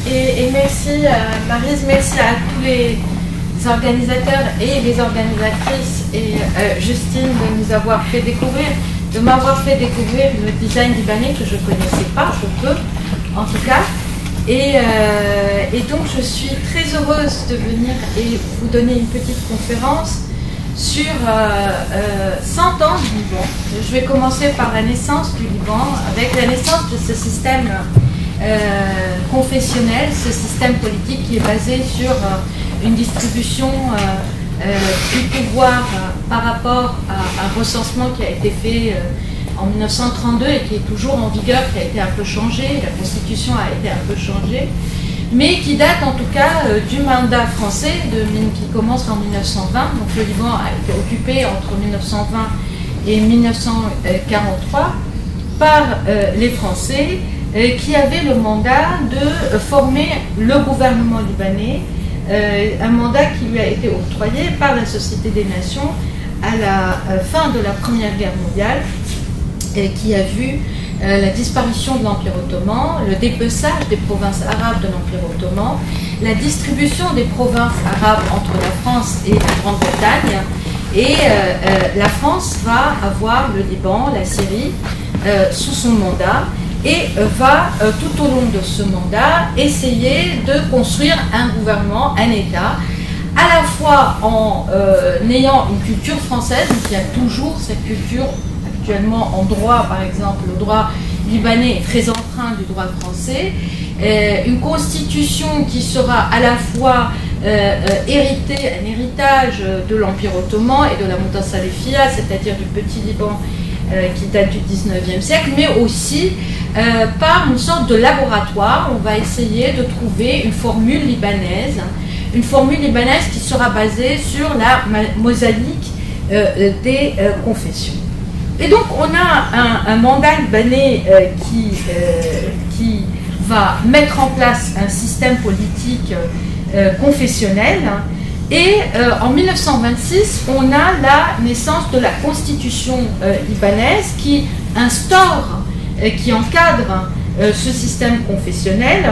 et merci Maryse, merci à tous les organisateurs et les organisatrices et Justine de nous avoir fait découvrir, de m'avoir fait découvrir le design libanais que je ne connaissais pas, je peux en tout cas. Et donc je suis très heureuse de venir et vous donner une petite conférence sur 100 ans du Liban. Je vais commencer par la naissance du Liban, avec la naissance de ce système confessionnel, ce système politique qui est basé sur une distribution du pouvoir par rapport à un recensement qui a été fait en 1932 et qui est toujours en vigueur, qui a été un peu changé, la constitution a été un peu changée, mais qui date en tout cas du mandat français qui commence en 1920. Donc le Liban a été occupé entre 1920 et 1943 par les Français qui avaient le mandat de former le gouvernement libanais, un mandat qui lui a été octroyé par la Société des Nations à la fin de la Première Guerre mondiale, et qui a vu la disparition de l'Empire ottoman, le dépeçage des provinces arabes de l'Empire ottoman, la distribution des provinces arabes entre la France et la Grande-Bretagne, et la France va avoir le Liban, la Syrie, sous son mandat, et va tout au long de ce mandat essayer de construire un gouvernement, un État, à la fois en ayant une culture française, donc il y a toujours cette culture. Actuellement, en droit, par exemple, le droit libanais est très empreint du droit français. Une constitution qui sera à la fois héritée, un héritage de l'Empire ottoman et de la Montassalefia, c'est-à-dire du petit Liban qui date du 19e siècle, mais aussi par une sorte de laboratoire. On va essayer de trouver une formule libanaise qui sera basée sur la mosaïque des confessions. Et donc on a un mandat libanais qui va mettre en place un système politique confessionnel, et en 1926 on a la naissance de la constitution libanaise qui instaure, qui encadre ce système confessionnel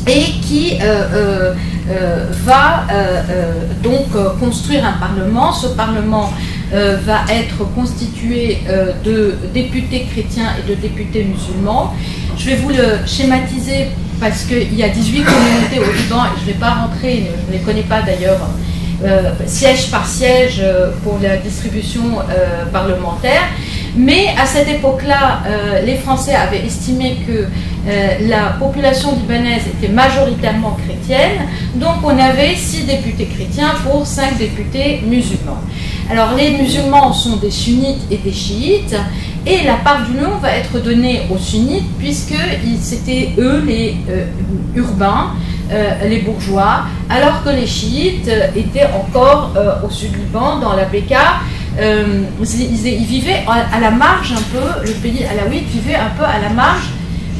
et qui va donc construire un parlement. Ce parlement va être constitué de députés chrétiens et de députés musulmans. Je vais vous le schématiser parce qu'il y a 18 communautés au Liban et je ne vais pas rentrer, je ne les connais pas d'ailleurs, siège par siège pour la distribution parlementaire. Mais à cette époque-là, les Français avaient estimé que la population libanaise était majoritairement chrétienne, donc on avait 6 députés chrétiens pour 5 députés musulmans. Alors les musulmans sont des sunnites et des chiites, et la part du nom va être donnée aux sunnites, puisque c'était eux les urbains, les bourgeois, alors que les chiites étaient encore au sud du Liban, dans la Bekaa. Ils vivaient à la marge un peu, le pays alawite vivait un peu à la marge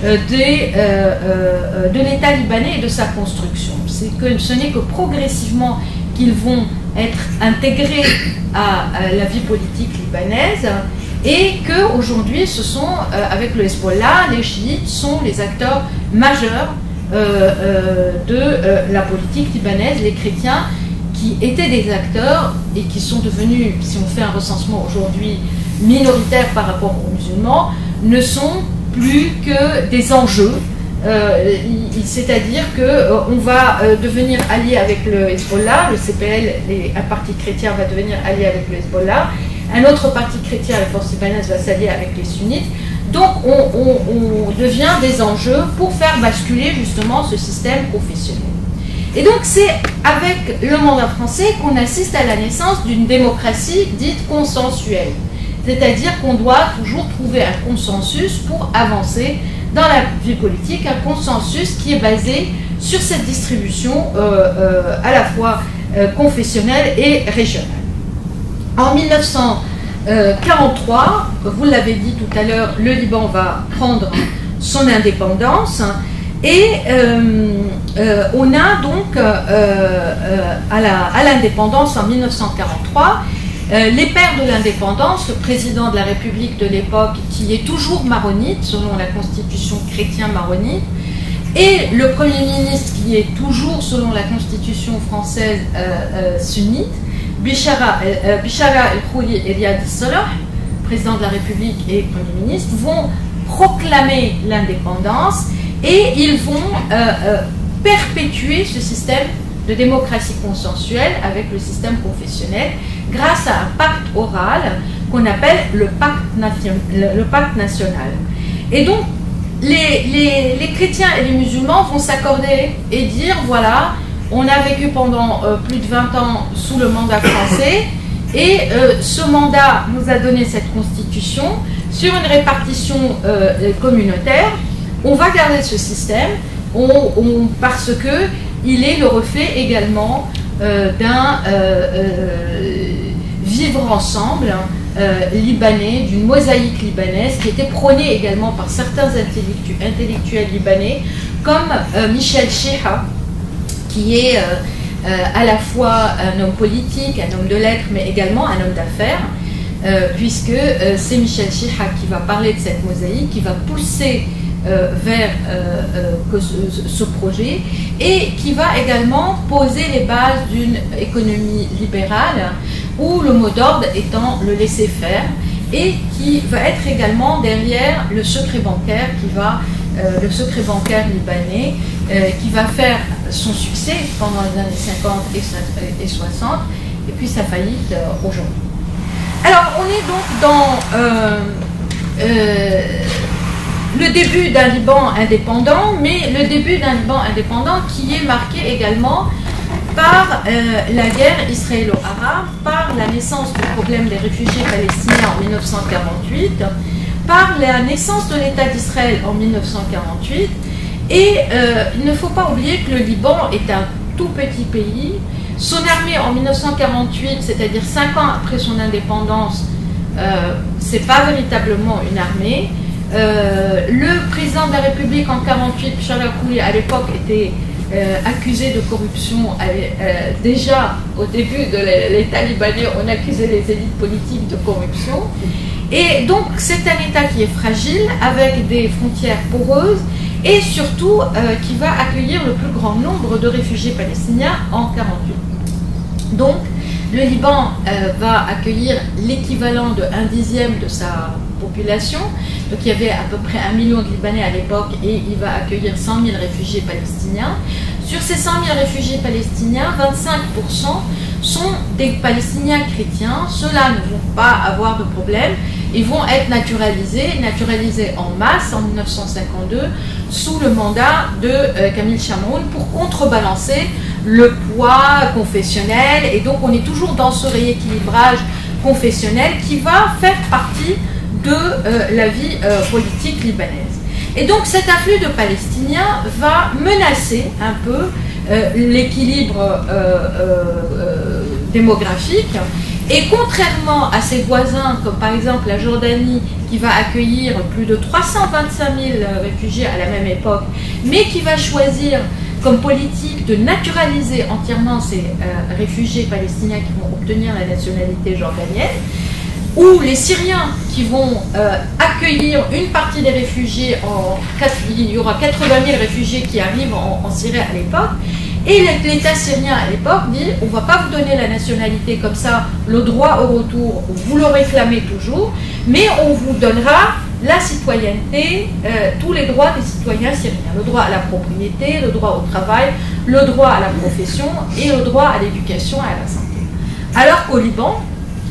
de l'État libanais et de sa construction. Ce n'est que progressivement qu'ils vont être intégrés à la vie politique libanaise, et qu'aujourd'hui, ce sont, avec le Hezbollah, les chiites sont les acteurs majeurs de la politique libanaise. Les chrétiens, qui étaient des acteurs et qui sont devenus, si on fait un recensement aujourd'hui, minoritaires par rapport aux musulmans, ne sont plus que des enjeux. C'est-à-dire qu'on va devenir allié avec le Hezbollah, le CPL, un parti chrétien va devenir allié avec le Hezbollah, un autre parti chrétien, la force libanaise, va s'allier avec les sunnites. Donc on devient des enjeux pour faire basculer justement ce système confessionnel. Et donc c'est avec le mandat français qu'on assiste à la naissance d'une démocratie dite consensuelle. C'est-à-dire qu'on doit toujours trouver un consensus pour avancer dans la vie politique, un consensus qui est basé sur cette distribution à la fois confessionnelle et régionale. En 1943, vous l'avez dit tout à l'heure, le Liban va prendre son indépendance, et on a donc à l'indépendance en 1943 les pères de l'indépendance, le président de la République de l'époque, qui est toujours maronite selon la constitution chrétien maronite, et le Premier ministre qui est toujours, selon la Constitution française, sunnite, Bishara El-Khouli et Riyad Salah, président de la République et Premier ministre, vont proclamer l'indépendance et ils vont perpétuer ce système de démocratie consensuelle avec le système confessionnel grâce à un pacte oral qu'on appelle le pacte national. Et donc, les chrétiens et les musulmans vont s'accorder et dire, voilà, on a vécu pendant plus de 20 ans sous le mandat français et ce mandat nous a donné cette constitution sur une répartition communautaire. On va garder ce système parce que il est le reflet également d'un vivre ensemble libanais, d'une mosaïque libanaise qui était prônée également par certains intellectuels libanais comme Michel Cheikha, qui est à la fois un homme politique, un homme de lettres, mais également un homme d'affaires, puisque c'est Michel Cheikha qui va parler de cette mosaïque, qui va pousser vers ce projet et qui va également poser les bases d'une économie libérale où le mot d'ordre étant le laisser-faire et qui va être également derrière le secret bancaire le secret bancaire libanais qui va faire son succès pendant les années 50 et 60 et puis sa faillite aujourd'hui. Alors on est donc dans le début d'un Liban indépendant, mais le début d'un Liban indépendant qui est marqué également par la guerre israélo-arabe, par la naissance du problème des réfugiés palestiniens en 1948, par la naissance de l'État d'Israël en 1948. Et il ne faut pas oublier que le Liban est un tout petit pays. Son armée en 1948, c'est-à-dire 5 ans après son indépendance, c'est pas véritablement une armée. Le président de la République en 1948, Bishara El-Khouli, à l'époque était accusé de corruption. Déjà au début de l'État libanais, on accusait les élites politiques de corruption. Et donc c'est un État qui est fragile, avec des frontières poreuses, et surtout qui va accueillir le plus grand nombre de réfugiés palestiniens en 1948. Donc le Liban va accueillir l'équivalent de 1/10 de sa population. Donc il y avait à peu près 1 million de Libanais à l'époque et il va accueillir 100 000 réfugiés palestiniens. Sur ces 100 000 réfugiés palestiniens, 25% sont des Palestiniens chrétiens. Ceux-là ne vont pas avoir de problème. Ils vont être naturalisés en masse en 1952 sous le mandat de Camille Chamoun pour contrebalancer le poids confessionnel. Et donc on est toujours dans ce rééquilibrage confessionnel qui va faire partie de la vie politique libanaise. Et donc cet afflux de Palestiniens va menacer un peu l'équilibre démographique. Et contrairement à ses voisins, comme par exemple la Jordanie, qui va accueillir plus de 325 000 réfugiés à la même époque, mais qui va choisir comme politique de naturaliser entièrement ces réfugiés palestiniens qui vont obtenir la nationalité jordanienne, ou les Syriens qui vont accueillir une partie des réfugiés, il y aura 80 000 réfugiés qui arrivent en Syrie à l'époque, et l'État syrien à l'époque dit on ne va pas vous donner la nationalité comme ça, le droit au retour, vous le réclamez toujours, mais on vous donnera la citoyenneté, tous les droits des citoyens syriens, le droit à la propriété, le droit au travail, le droit à la profession et le droit à l'éducation et à la santé. Alors qu'au Liban,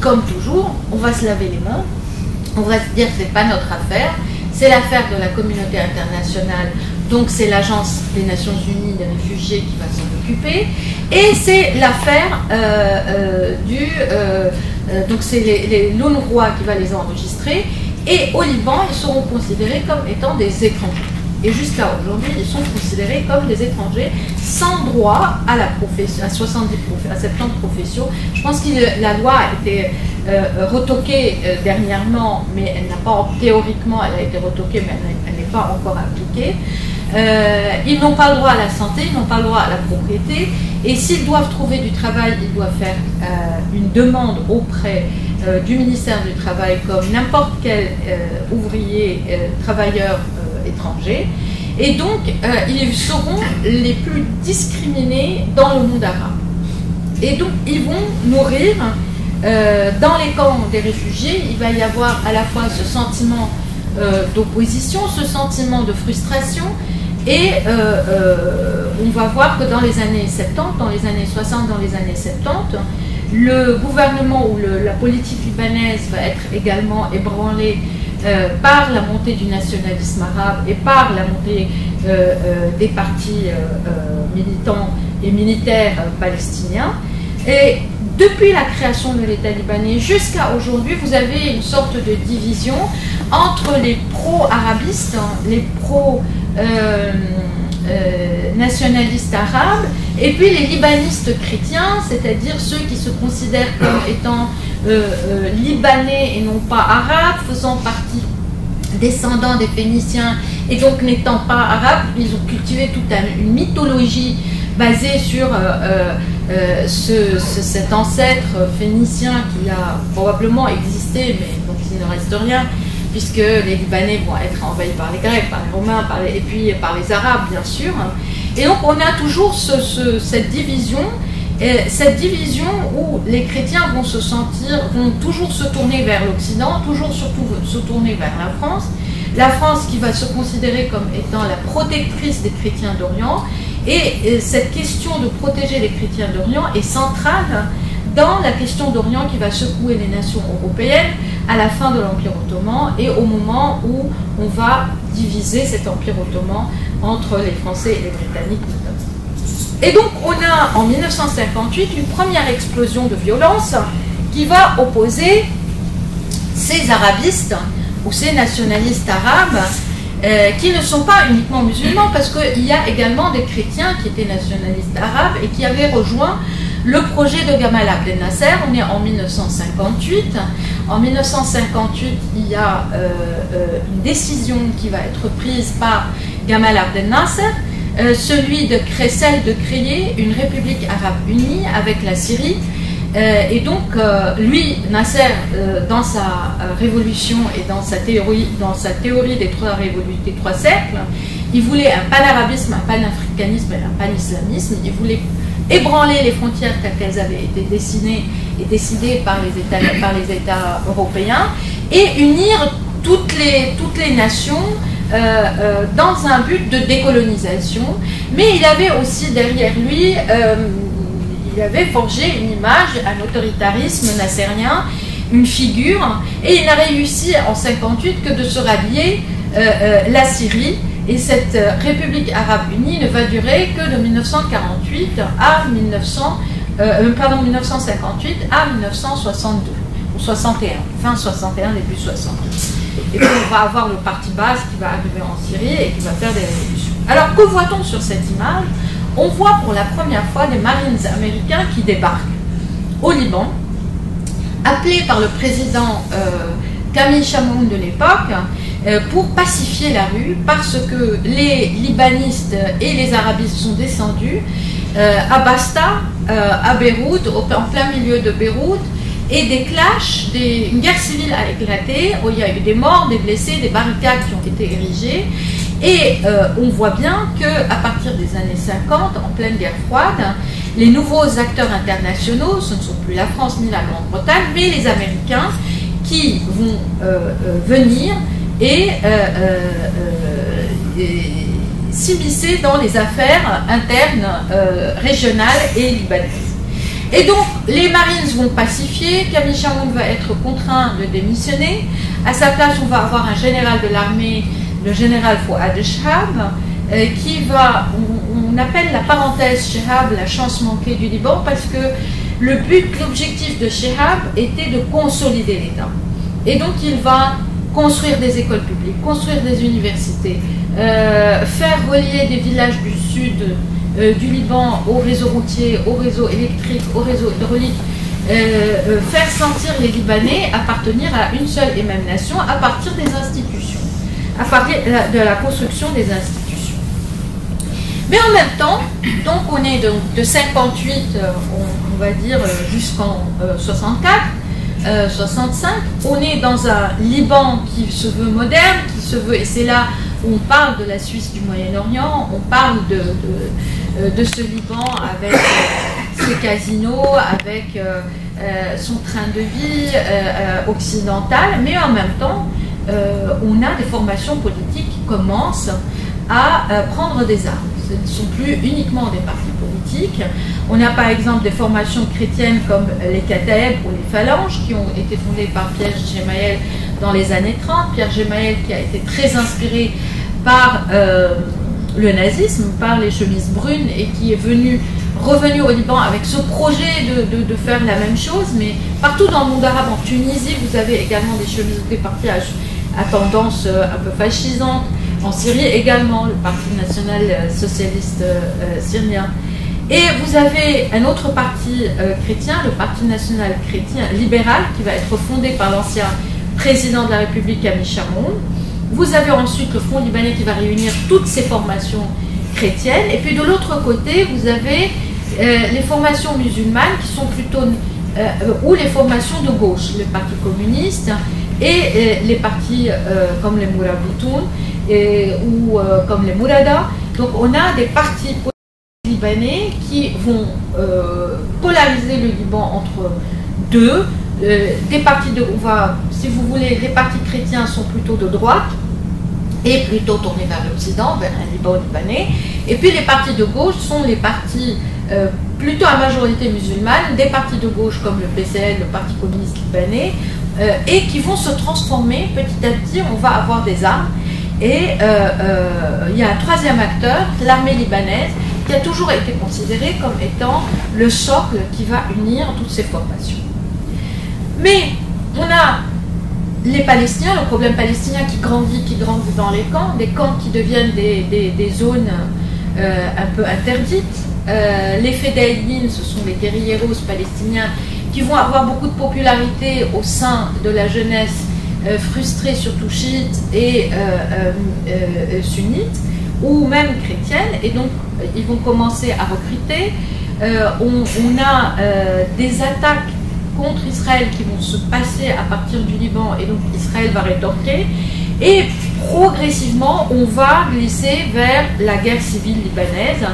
comme toujours, on va se laver les mains, on va se dire que ce n'est pas notre affaire, c'est l'affaire de la communauté internationale, donc c'est l'Agence des Nations Unies des réfugiés qui va s'en occuper, et c'est l'affaire donc c'est l'UNRWA qui va les enregistrer, et au Liban, ils seront considérés comme étant des étrangers. Et jusqu'à aujourd'hui, ils sont considérés comme des étrangers sans droit à la profession, à 70 professions. Je pense que la loi a été retoquée dernièrement, mais elle n'a pas, théoriquement, elle a été retoquée, mais elle n'est pas encore appliquée. Ils n'ont pas le droit à la santé, ils n'ont pas le droit à la propriété, et s'ils doivent trouver du travail, ils doivent faire une demande auprès du ministère du Travail comme n'importe quel ouvrier, travailleur étranger. Et donc, ils seront les plus discriminés dans le monde arabe. Et donc, ils vont nourrir, dans les camps des réfugiés, il va y avoir à la fois ce sentiment d'opposition, ce sentiment de frustration, et on va voir que dans les années 70, dans les années 60, dans les années 70, le gouvernement ou la politique libanaise va être également ébranlée par la montée du nationalisme arabe et par la montée des partis militants et militaires palestiniens. Et depuis la création de l'État libanais jusqu'à aujourd'hui, vous avez une sorte de division entre les pro-arabistes, les pro-nationalistes arabes, et puis les libanistes chrétiens, c'est-à-dire ceux qui se considèrent comme étant libanais et non pas arabes, faisant partie descendants des Phéniciens et donc n'étant pas arabes. Ils ont cultivé toute une mythologie basée sur cet ancêtre phénicien qui a probablement existé, mais dont il ne reste rien, puisque les Libanais vont être envahis par les Grecs, par les Romains, et puis par les Arabes, bien sûr. Et donc on a toujours cette division où les chrétiens vont toujours se tourner vers l'Occident, toujours surtout se tourner vers la France qui va se considérer comme étant la protectrice des chrétiens d'Orient. Et cette question de protéger les chrétiens d'Orient est centrale dans la question d'Orient qui va secouer les nations européennes à la fin de l'Empire ottoman et au moment où on va diviser cet Empire ottoman entre les Français et les Britanniques. Et donc on a en 1958 une première explosion de violence qui va opposer ces arabistes ou ces nationalistes arabes qui ne sont pas uniquement musulmans, parce qu'il y a également des chrétiens qui étaient nationalistes arabes et qui avaient rejoint le projet de Gamal Abdel Nasser. On est en 1958. En 1958, il y a une décision qui va être prise par Gamal Abdel Nasser, celle de créer une république arabe unie avec la Syrie. Et donc, lui, Nasser, dans sa révolution et dans sa théorie des trois cercles, il voulait un panarabisme, un panafricanisme et un panislamisme. Il voulait ébranler les frontières telles qu'elles avaient été dessinées et décidées par les États européens et unir toutes les nations dans un but de décolonisation. Mais il avait aussi derrière lui il avait forgé une image, un autoritarisme nassérien, une figure, et il n'a réussi en 1958 que de se rallier la Syrie, et cette République arabe unie ne va durer que de 1958 à 1958 à 1962, ou 61, fin 61, début 62. Et puis on va avoir le parti Baas qui va arriver en Syrie et qui va faire des révolutions. Alors que voit-on sur cette image? On voit pour la première fois des Marines américains qui débarquent au Liban, appelés par le président Camille Chamoun de l'époque pour pacifier la rue, parce que les libanistes et les arabistes sont descendus à Basta, à Beyrouth, en plein milieu de Beyrouth, et des clashs, une guerre civile a éclaté, où il y a eu des morts, des blessés, des barricades qui ont été érigées. Et on voit bien qu'à partir des années 50, en pleine guerre froide, les nouveaux acteurs internationaux, ce ne sont plus la France ni la Grande-Bretagne, mais les Américains qui vont venir et s'immiscer dans les affaires internes régionales et libanaises. Et donc, les Marines vont pacifier, Camille Chamoun va être contraint de démissionner. À sa place, on va avoir un général de l'armée, le général Fouad Chehab, qui va, on appelle la parenthèse Chehab la chance manquée du Liban, parce que l'objectif de Chehab était de consolider l'État. Et donc il va construire des écoles publiques, construire des universités, faire relier des villages du sud du Liban au réseau routier, au réseau électrique, au réseau hydraulique, faire sentir les Libanais appartenir à une seule et même nation à partir des institutions, à partir de la construction des institutions. Mais en même temps, donc on est de 58, on va dire, jusqu'en 64, 65, on est dans un Liban qui se veut moderne, qui se veut, et c'est là où on parle de la Suisse du Moyen-Orient, on parle de ce Liban avec ses casinos, avec son train de vie occidental, mais en même temps, on a des formations politiques qui commencent à prendre des armes. Ce ne sont plus uniquement des partis politiques. On a par exemple des formations chrétiennes comme les Kataeb ou les Phalanges qui ont été fondées par Pierre Gemayel dans les années 30. Pierre Gemayel qui a été très inspiré par le nazisme, par les chemises brunes et qui est revenu au Liban avec ce projet de faire la même chose, mais partout dans le monde arabe, en Tunisie, vous avez également des partis à tendance un peu fascisante. En Syrie également, le Parti national socialiste syrien. Et vous avez un autre parti chrétien, le Parti national chrétien libéral, qui va être fondé par l'ancien président de la République, Ami Chamoun. Vous avez ensuite le Front libanais qui va réunir toutes ces formations chrétiennes. Et puis de l'autre côté, vous avez les formations musulmanes qui sont plutôt, ou les formations de gauche, le Parti communiste et les partis comme les Mourabitoun, ou comme les Mourada. Donc on a des partis libanais qui vont polariser le Liban entre deux. Des partis si vous voulez, les partis chrétiens sont plutôt de droite et plutôt tournés vers l'Occident, vers un Liban libanais. Et puis les partis de gauche sont les partis plutôt à majorité musulmane, des partis de gauche comme le PCL, le Parti communiste libanais, et qui vont se transformer petit à petit. On va avoir des armes. Et il y a un troisième acteur, l'armée libanaise, qui a toujours été considérée comme étant le socle qui va unir toutes ces formations. Mais on a les Palestiniens, le problème palestinien qui grandit dans les camps, des camps qui deviennent des zones un peu interdites. Les Fedayeen, ce sont les guérilleros palestiniens qui vont avoir beaucoup de popularité au sein de la jeunesse frustrés, surtout chiites et sunnites, ou même chrétiennes, et donc ils vont commencer à recruter. On a des attaques contre Israël qui vont se passer à partir du Liban, et donc Israël va rétorquer, et progressivement on va glisser vers la guerre civile libanaise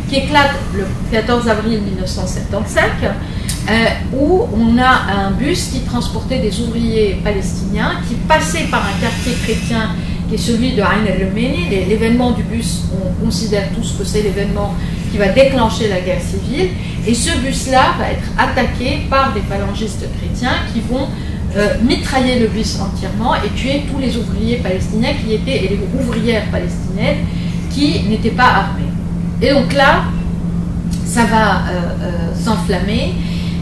qui éclate le 14 avril 1975, où on a un bus qui transportait des ouvriers palestiniens qui passaient par un quartier chrétien qui est celui de Ain el-Rumeni. L'événement du bus, on considère tous que c'est l'événement qui va déclencher la guerre civile, et ce bus-là va être attaqué par des phalangistes chrétiens qui vont mitrailler le bus entièrement et tuer tous les ouvriers palestiniens et les ouvrières palestiniennes qui n'étaient pas armées. Et donc là, ça va s'enflammer.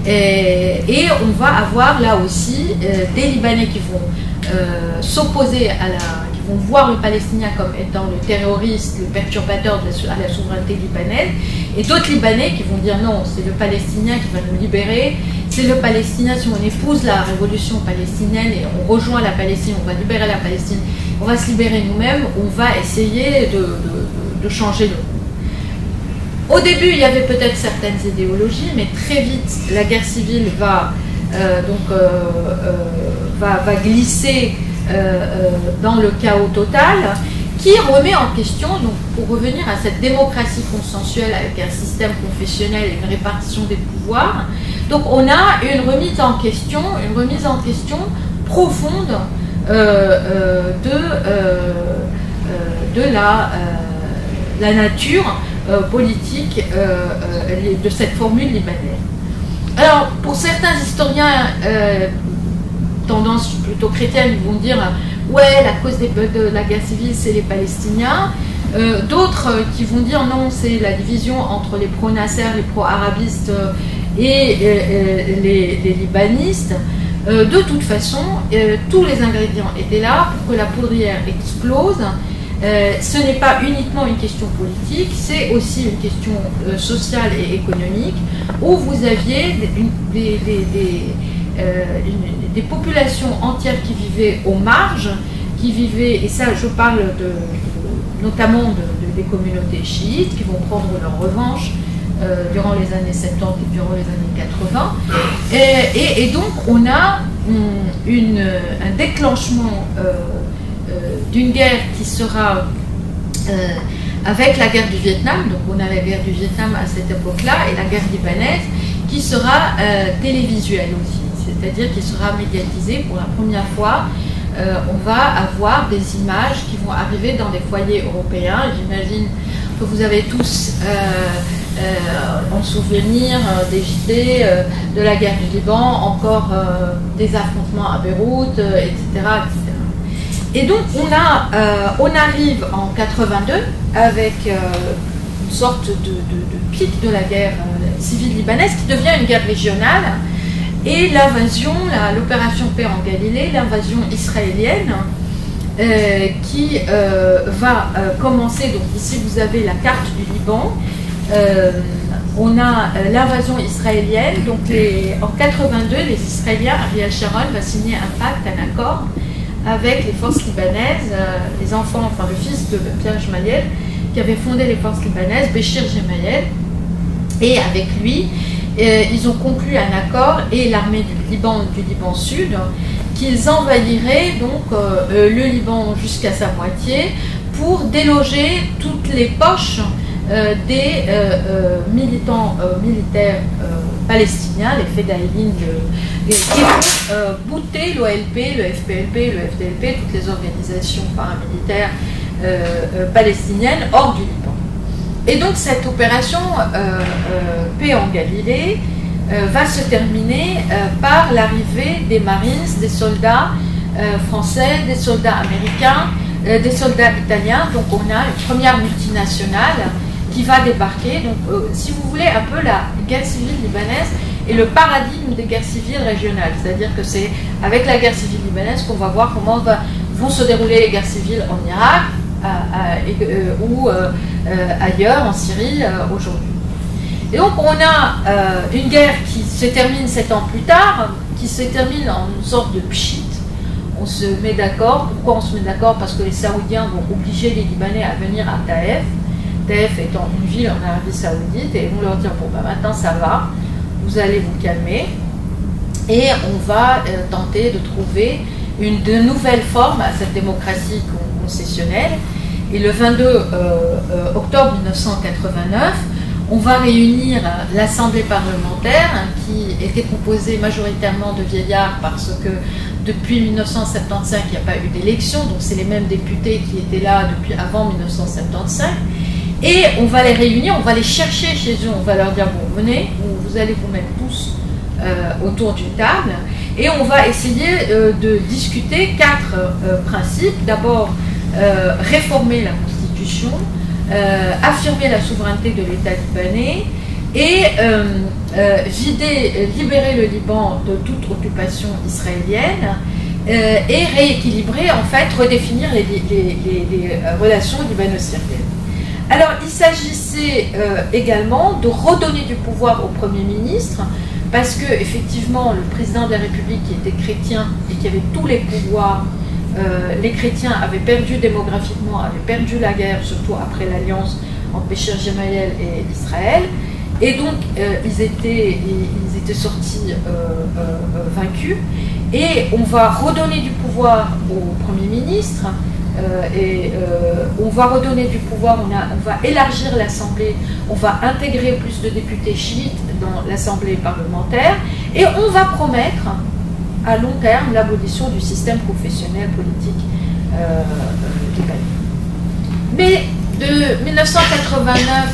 Et on va avoir là aussi des Libanais qui vont s'opposer qui vont voir le Palestinien comme étant le terroriste, le perturbateur à la souveraineté libanaise, et d'autres Libanais qui vont dire non, c'est le Palestinien qui va nous libérer, c'est le Palestinien, si on épouse la révolution palestinienne et on rejoint la Palestine, on va libérer la Palestine, on va se libérer nous-mêmes, on va essayer de changer le monde. Au début, il y avait peut-être certaines idéologies, mais très vite, la guerre civile va glisser dans le chaos total, qui remet en question, donc pour revenir à cette démocratie consensuelle avec un système confessionnel et une répartition des pouvoirs, donc on a une remise en question profonde de la nature politique de cette formule libanaise. Alors, pour certains historiens, tendance plutôt chrétienne, ils vont dire ouais, la cause de la guerre civile, c'est les Palestiniens. D'autres qui vont dire non, c'est la division entre les pro-Nasser, les pro-arabistes et les libanistes. De toute façon, tous les ingrédients étaient là pour que la poudrière explose. Ce n'est pas uniquement une question politique, c'est aussi une question sociale et économique, où vous aviez des populations entières qui vivaient aux marges, et ça je parle notamment des communautés chiites qui vont prendre leur revanche durant les années 70 et durant les années 80. Et donc on a un déclenchement d'une guerre qui sera avec la guerre du Vietnam. Donc on a la guerre du Vietnam à cette époque-là et la guerre libanaise qui sera télévisuelle aussi, c'est-à-dire qui sera médiatisée pour la première fois. On va avoir des images qui vont arriver dans des foyers européens. J'imagine que vous avez tous en souvenir des JT de la guerre du Liban, encore des affrontements à Beyrouth, etc., etc. Et donc on arrive en 82 avec une sorte de pic de la guerre civile libanaise qui devient une guerre régionale et l'invasion, l'opération Paix en Galilée, l'invasion israélienne qui va commencer. Donc ici vous avez la carte du Liban. On a l'invasion israélienne. Donc en 82, les Israéliens, Ariel Sharon va signer un pacte, un accord avec les forces libanaises, les enfants, enfin le fils de Pierre Gemayel, qui avait fondé les forces libanaises, Béchir Gemayel, et avec lui, ils ont conclu un accord, et l'armée du Liban Sud, qu'ils envahiraient donc le Liban jusqu'à sa moitié pour déloger toutes les poches des militants militaires palestiniens, les Fedaïlines, qui vont bouter l'OLP, le FPLP, le FDLP, toutes les organisations paramilitaires palestiniennes hors du Liban. Et donc cette opération Paix en Galilée va se terminer par l'arrivée des Marines, des soldats français, des soldats américains, des soldats italiens. Donc on a une première multinationale qui va débarquer. Donc, si vous voulez, un peu la guerre civile libanaise et le paradigme des guerres civiles régionales. C'est-à-dire que c'est avec la guerre civile libanaise qu'on va voir comment vont se dérouler les guerres civiles en Irak ou ailleurs, en Syrie, aujourd'hui. Et donc, on a une guerre qui se termine 7 ans plus tard, qui se termine en une sorte de pchit. On se met d'accord. Pourquoi on se met d'accord? Parce que les Saoudiens vont obliger les Libanais à venir à Taïf. Taïf étant une ville en Arabie Saoudite, et ils vont leur dire bon, bah, maintenant ça va, vous allez vous calmer, et on va tenter de trouver de nouvelles formes à cette démocratie concessionnelle. Et le 22 octobre 1989, on va réunir l'Assemblée parlementaire qui était composée majoritairement de vieillards parce que depuis 1975, il n'y a pas eu d'élection, donc c'est les mêmes députés qui étaient là depuis avant 1975. Et on va les réunir, on va les chercher chez eux, on va leur dire bon, venez, vous allez vous mettre tous autour d'une table, et on va essayer de discuter 4 principes. D'abord, réformer la Constitution, affirmer la souveraineté de l'État libanais et libérer le Liban de toute occupation israélienne et rééquilibrer, en fait, redéfinir les relations libano-syriennes. Alors, il s'agissait également de redonner du pouvoir au Premier ministre, parce que, effectivement, le président de la République, qui était chrétien et qui avait tous les pouvoirs, les chrétiens avaient perdu démographiquement, avaient perdu la guerre, surtout après l'alliance entre Béchir Gemayel et Israël, et donc ils étaient sortis vaincus, et on va redonner du pouvoir au Premier ministre. On va redonner du pouvoir, on va élargir l'Assemblée, on va intégrer plus de députés chiites dans l'Assemblée parlementaire, et on va promettre à long terme l'abolition du système professionnel politique libanais. Mais de 1989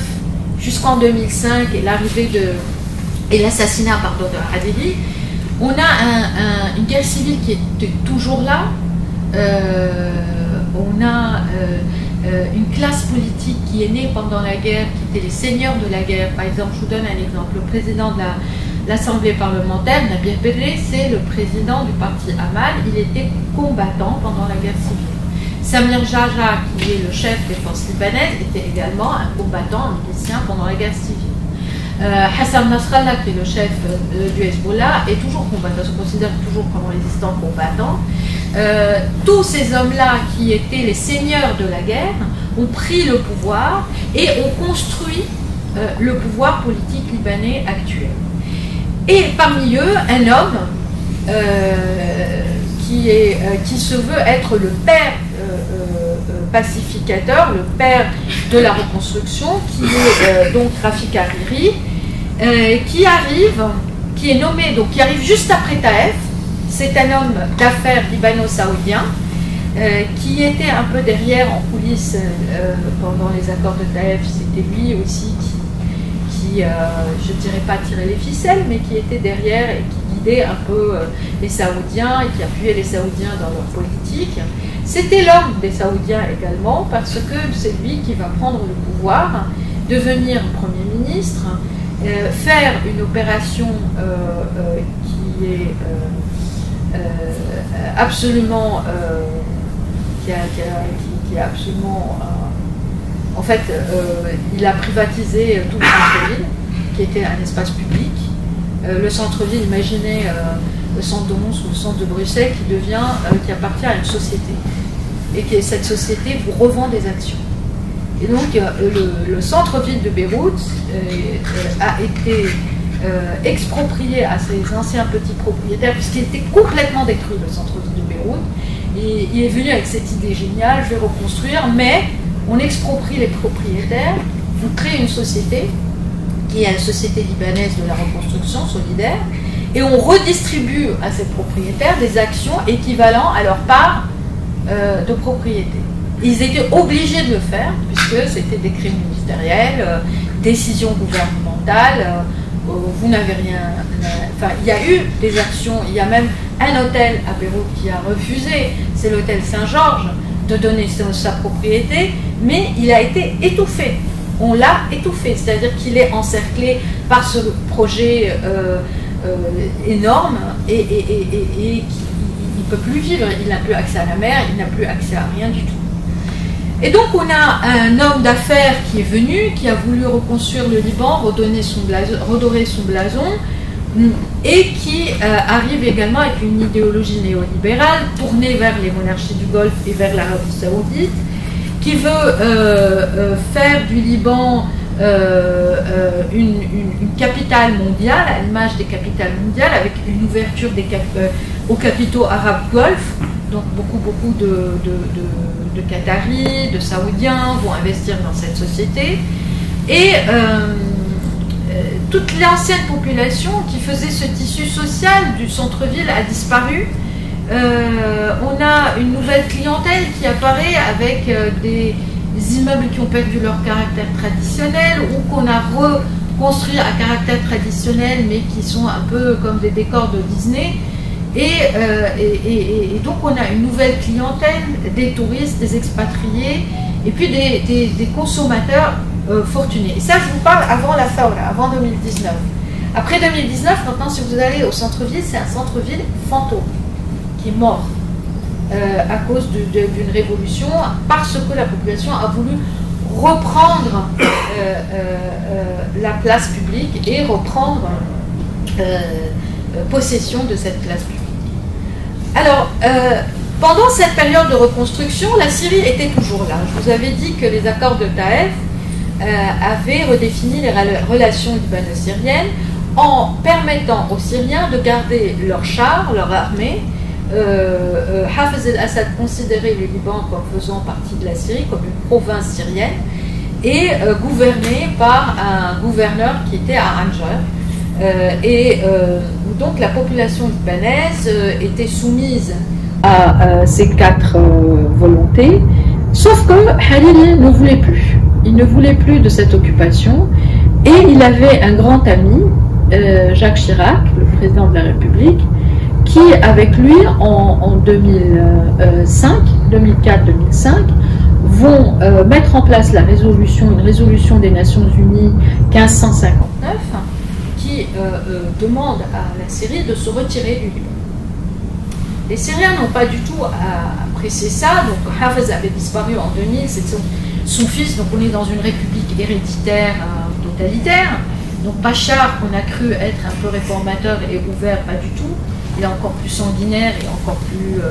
jusqu'en 2005 et l'assassinat de Hadidi, on a une guerre civile qui était toujours là. On a une classe politique qui est née pendant la guerre, qui était les seigneurs de la guerre. Par exemple, je vous donne un exemple. Le président de l'Assemblée parlementaire, Nabih Berri, c'est le président du parti Amal. Il était combattant pendant la guerre civile. Samir Jarrah, qui est le chef des forces libanaises, était également un combattant, un milicien pendant la guerre civile. Hassan Nasrallah, qui est le chef du Hezbollah, est toujours combattant, se considère toujours comme résistant combattant. Tous ces hommes-là, qui étaient les seigneurs de la guerre, ont pris le pouvoir et ont construit le pouvoir politique libanais actuel. Et parmi eux, un homme qui se veut être le père pacificateur, le père de la reconstruction, qui est donc Rafik Hariri, qui est nommé, donc qui arrive juste après Taïf. C'est un homme d'affaires libano-saoudien qui était un peu derrière en coulisses pendant les accords de Taïf. C'était lui aussi qui je ne dirais pas tirer les ficelles, mais qui était derrière et qui guidait un peu les Saoudiens et qui appuyait les Saoudiens dans leur politique. C'était l'homme des Saoudiens également, parce que c'est lui qui va prendre le pouvoir, devenir Premier ministre, faire une opération qui est absolument qui est absolument en fait il a privatisé tout le centre-ville qui était un espace public. Le centre-ville, imaginez le centre de Mons ou le centre de Bruxelles qui appartient à une société et que cette société vous revend des actions. Et donc le centre-ville de Beyrouth a été exproprié à ses anciens petits propriétaires, puisqu'il était complètement détruit, le centre-ville de Beyrouth. Et il est venu avec cette idée géniale, je vais reconstruire, mais on exproprie les propriétaires, on crée une société, qui est la Société libanaise de la reconstruction solidaire, et on redistribue à ces propriétaires des actions équivalentes à leur part de propriété. Ils étaient obligés de le faire, puisque c'était décret ministériel, décision gouvernementale, vous n'avez rien... Enfin, il y a eu des actions, il y a même un hôtel à Beyrouth qui a refusé, c'est l'hôtel Saint-Georges, de donner sa propriété, mais il a été étouffé. On l'a étouffé, c'est-à-dire qu'il est encerclé par ce projet énorme et il ne peut plus vivre, il n'a plus accès à la mer, il n'a plus accès à rien du tout. Et donc on a un homme d'affaires qui est venu, qui a voulu reconstruire le Liban, redorer son blason, et qui arrive également avec une idéologie néolibérale tournée vers les monarchies du Golfe et vers l'Arabie Saoudite, qui veut faire du Liban une capitale mondiale, à l'image des capitales mondiales, avec une ouverture aux capitaux arabes Golfe. Donc beaucoup de Qataris, de Saoudiens vont investir dans cette société. Et toute l'ancienne population qui faisait ce tissu social du centre-ville a disparu. On a une nouvelle clientèle qui apparaît avec des immeubles qui ont perdu leur caractère traditionnel ou qu'on a reconstruit à caractère traditionnel mais qui sont un peu comme des décors de Disney. Et donc on a une nouvelle clientèle, des touristes, des expatriés et puis des consommateurs fortunés. Et ça je vous parle avant la Fawra, avant 2019. Après 2019, maintenant si vous allez au centre-ville, c'est un centre-ville fantôme qui est mort à cause d'une révolution, parce que la population a voulu reprendre la place publique et reprendre possession de cette place publique. Alors, pendant cette période de reconstruction, la Syrie était toujours là. Je vous avais dit que les accords de Taïf avaient redéfini les relations libano-syriennes en permettant aux Syriens de garder leurs chars, leur armée. Hafez el-Assad considérait le Liban comme faisant partie de la Syrie, comme une province syrienne, et gouverné par un gouverneur qui était à Anjar. Donc la population libanaise était soumise à ces quatre volontés, sauf que Hariri ne voulait plus. Il ne voulait plus de cette occupation, et il avait un grand ami, Jacques Chirac, le président de la République, qui avec lui en 2004-2005 vont mettre en place une résolution des Nations Unies 1559 qui demande à la Syrie de se retirer du Liban. Les Syriens n'ont pas du tout apprécié ça, donc Hafez avait disparu en 2000, c'est son fils, donc on est dans une république héréditaire totalitaire, donc Bachar, qu'on a cru être un peu réformateur et ouvert, pas du tout. Il est encore plus sanguinaire et encore plus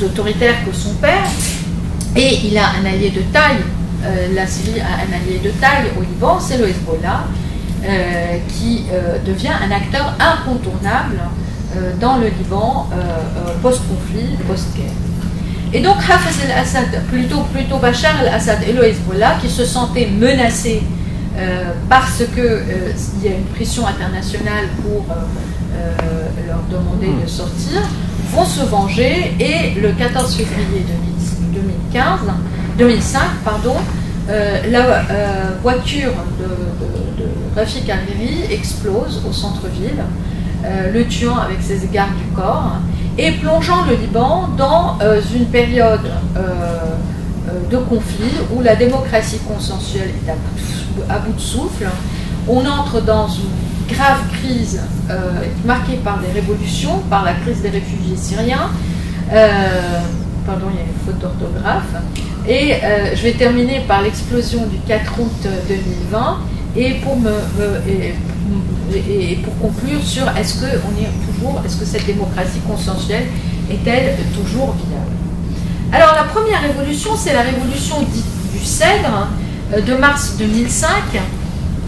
autoritaire que son père. Et il a un allié de taille, la Syrie a un allié de taille au Liban, c'est le Hezbollah, qui devient un acteur incontournable dans le Liban post-conflit, post-guerre. Et donc Hafez al-Assad, plutôt Bachar al-Assad et le Hezbollah, qui se sentaient menacés parce qu'il y a une pression internationale pour leur demander de sortir, vont se venger, et le 14 février 2005, la voiture de Rafik Hariri explose au centre-ville, le tuant avec ses gardes du corps et plongeant le Liban dans une période de conflit où la démocratie consensuelle est à bout de souffle. On entre dans une grave crise marquée par des révolutions, par la crise des réfugiés syriens. Pardon, il y a une faute d'orthographe. Et je vais terminer par l'explosion du 4 août 2020 et pour conclure sur est-ce que cette démocratie consensuelle est-elle toujours viable. Alors la première révolution, c'est la révolution dite du Cèdre de mars 2005.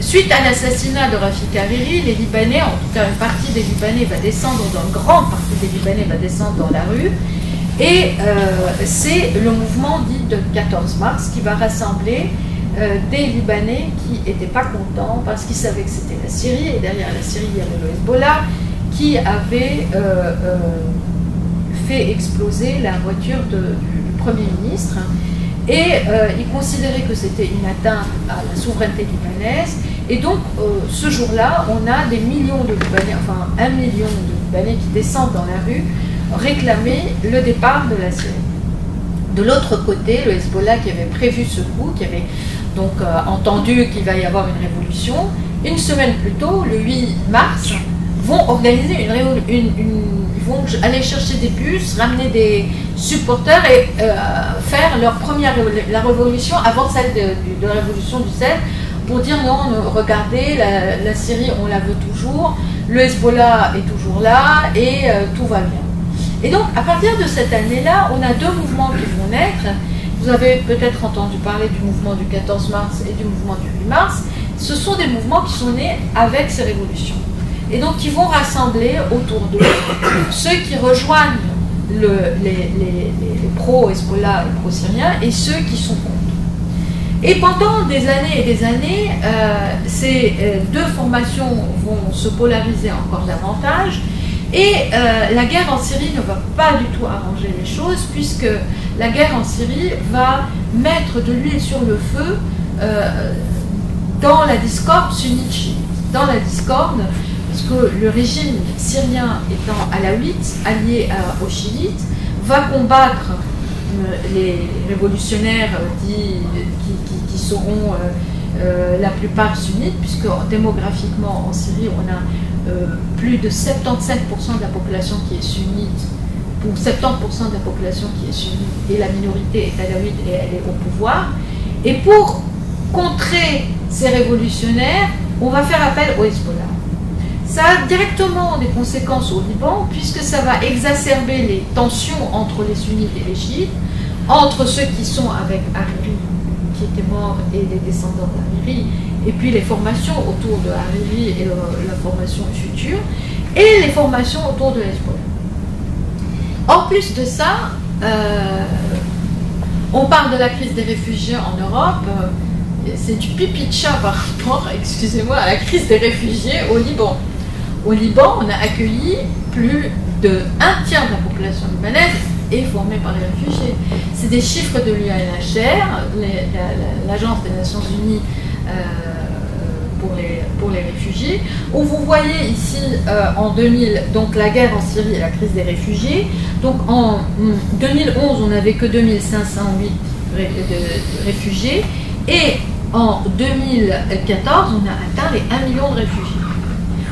Suite à l'assassinat de Rafik Hariri, les Libanais, en tout cas une partie des Libanais va descendre, une grande partie des Libanais va descendre dans la rue. Et c'est le mouvement dit de 14 mars qui va rassembler des Libanais qui n'étaient pas contents parce qu'ils savaient que c'était la Syrie, et derrière la Syrie il y avait le Hezbollah qui avait fait exploser la voiture du Premier ministre, et ils considéraient que c'était une atteinte à la souveraineté libanaise, et donc ce jour-là on a des millions de Libanais, enfin 1 million de Libanais qui descendent dans la rue réclamer le départ de la Syrie. De l'autre côté, le Hezbollah qui avait prévu ce coup, qui avait donc entendu qu'il va y avoir une révolution, une semaine plus tôt, le 8 mars, vont organiser ils vont aller chercher des bus, ramener des supporters et faire la révolution avant celle de la révolution du 7, pour dire non, regardez, la Syrie on la veut toujours, le Hezbollah est toujours là et tout va bien. Et donc, à partir de cette année-là, on a deux mouvements qui vont naître. Vous avez peut-être entendu parler du mouvement du 14 mars et du mouvement du 8 mars. Ce sont des mouvements qui sont nés avec ces révolutions. Et donc, qui vont rassembler autour d'eux ceux qui rejoignent les pro-Hezbollah et pro-syriens et ceux qui sont contre. Et pendant des années et des années, ces deux formations vont se polariser encore davantage. Et la guerre en Syrie ne va pas du tout arranger les choses, puisque la guerre en Syrie va mettre de l'huile sur le feu dans la discorde sunnite-chiite. Dans la discorde, parce que le régime syrien étant alawite, allié aux chiites, va combattre les révolutionnaires qui seront la plupart sunnites, puisque démographiquement en Syrie on a plus de 77% de la population qui est sunnite, pour 70% de la population qui est sunnite, et la minorité est alawite et elle est au pouvoir. Et pour contrer ces révolutionnaires, on va faire appel au Hezbollah. Ça a directement des conséquences au Liban, puisque ça va exacerber les tensions entre les sunnites et les chiites, entre ceux qui sont avec Hariri, qui était mort, et les descendants d'Hariri, et puis les formations autour de Hariri et la formation future, et les formations autour de Hezbollah. En plus de ça, on parle de la crise des réfugiés en Europe, c'est du pipi de chat par rapport, excusez-moi, à la crise des réfugiés au Liban. Au Liban, on a accueilli plus d'1 tiers de la population libanaise est formée par les réfugiés. C'est des chiffres de l'UNHCR, l'Agence des Nations Unies pour les réfugiés, où vous voyez ici en 2000 donc la guerre en Syrie et la crise des réfugiés. Donc en 2011 on n'avait que 2508 réfugiés, et en 2014 on a atteint les 1 million de réfugiés.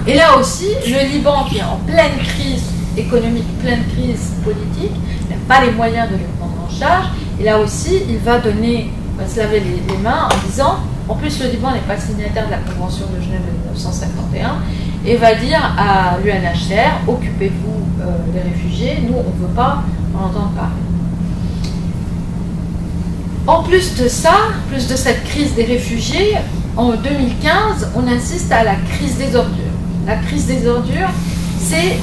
Et là aussi, le Liban, qui est en pleine crise économique, pleine crise politique, n'a pas les moyens de les prendre en charge. Et là aussi, il va se laver les mains en disant, en plus le Liban n'est pas signataire de la Convention de Genève de 1951, et va dire à l'UNHCR, occupez-vous des réfugiés, nous on ne veut pas en entendre parler. En plus de ça, plus de cette crise des réfugiés, en 2015, on assiste à la crise des ordures. La crise des ordures, c'est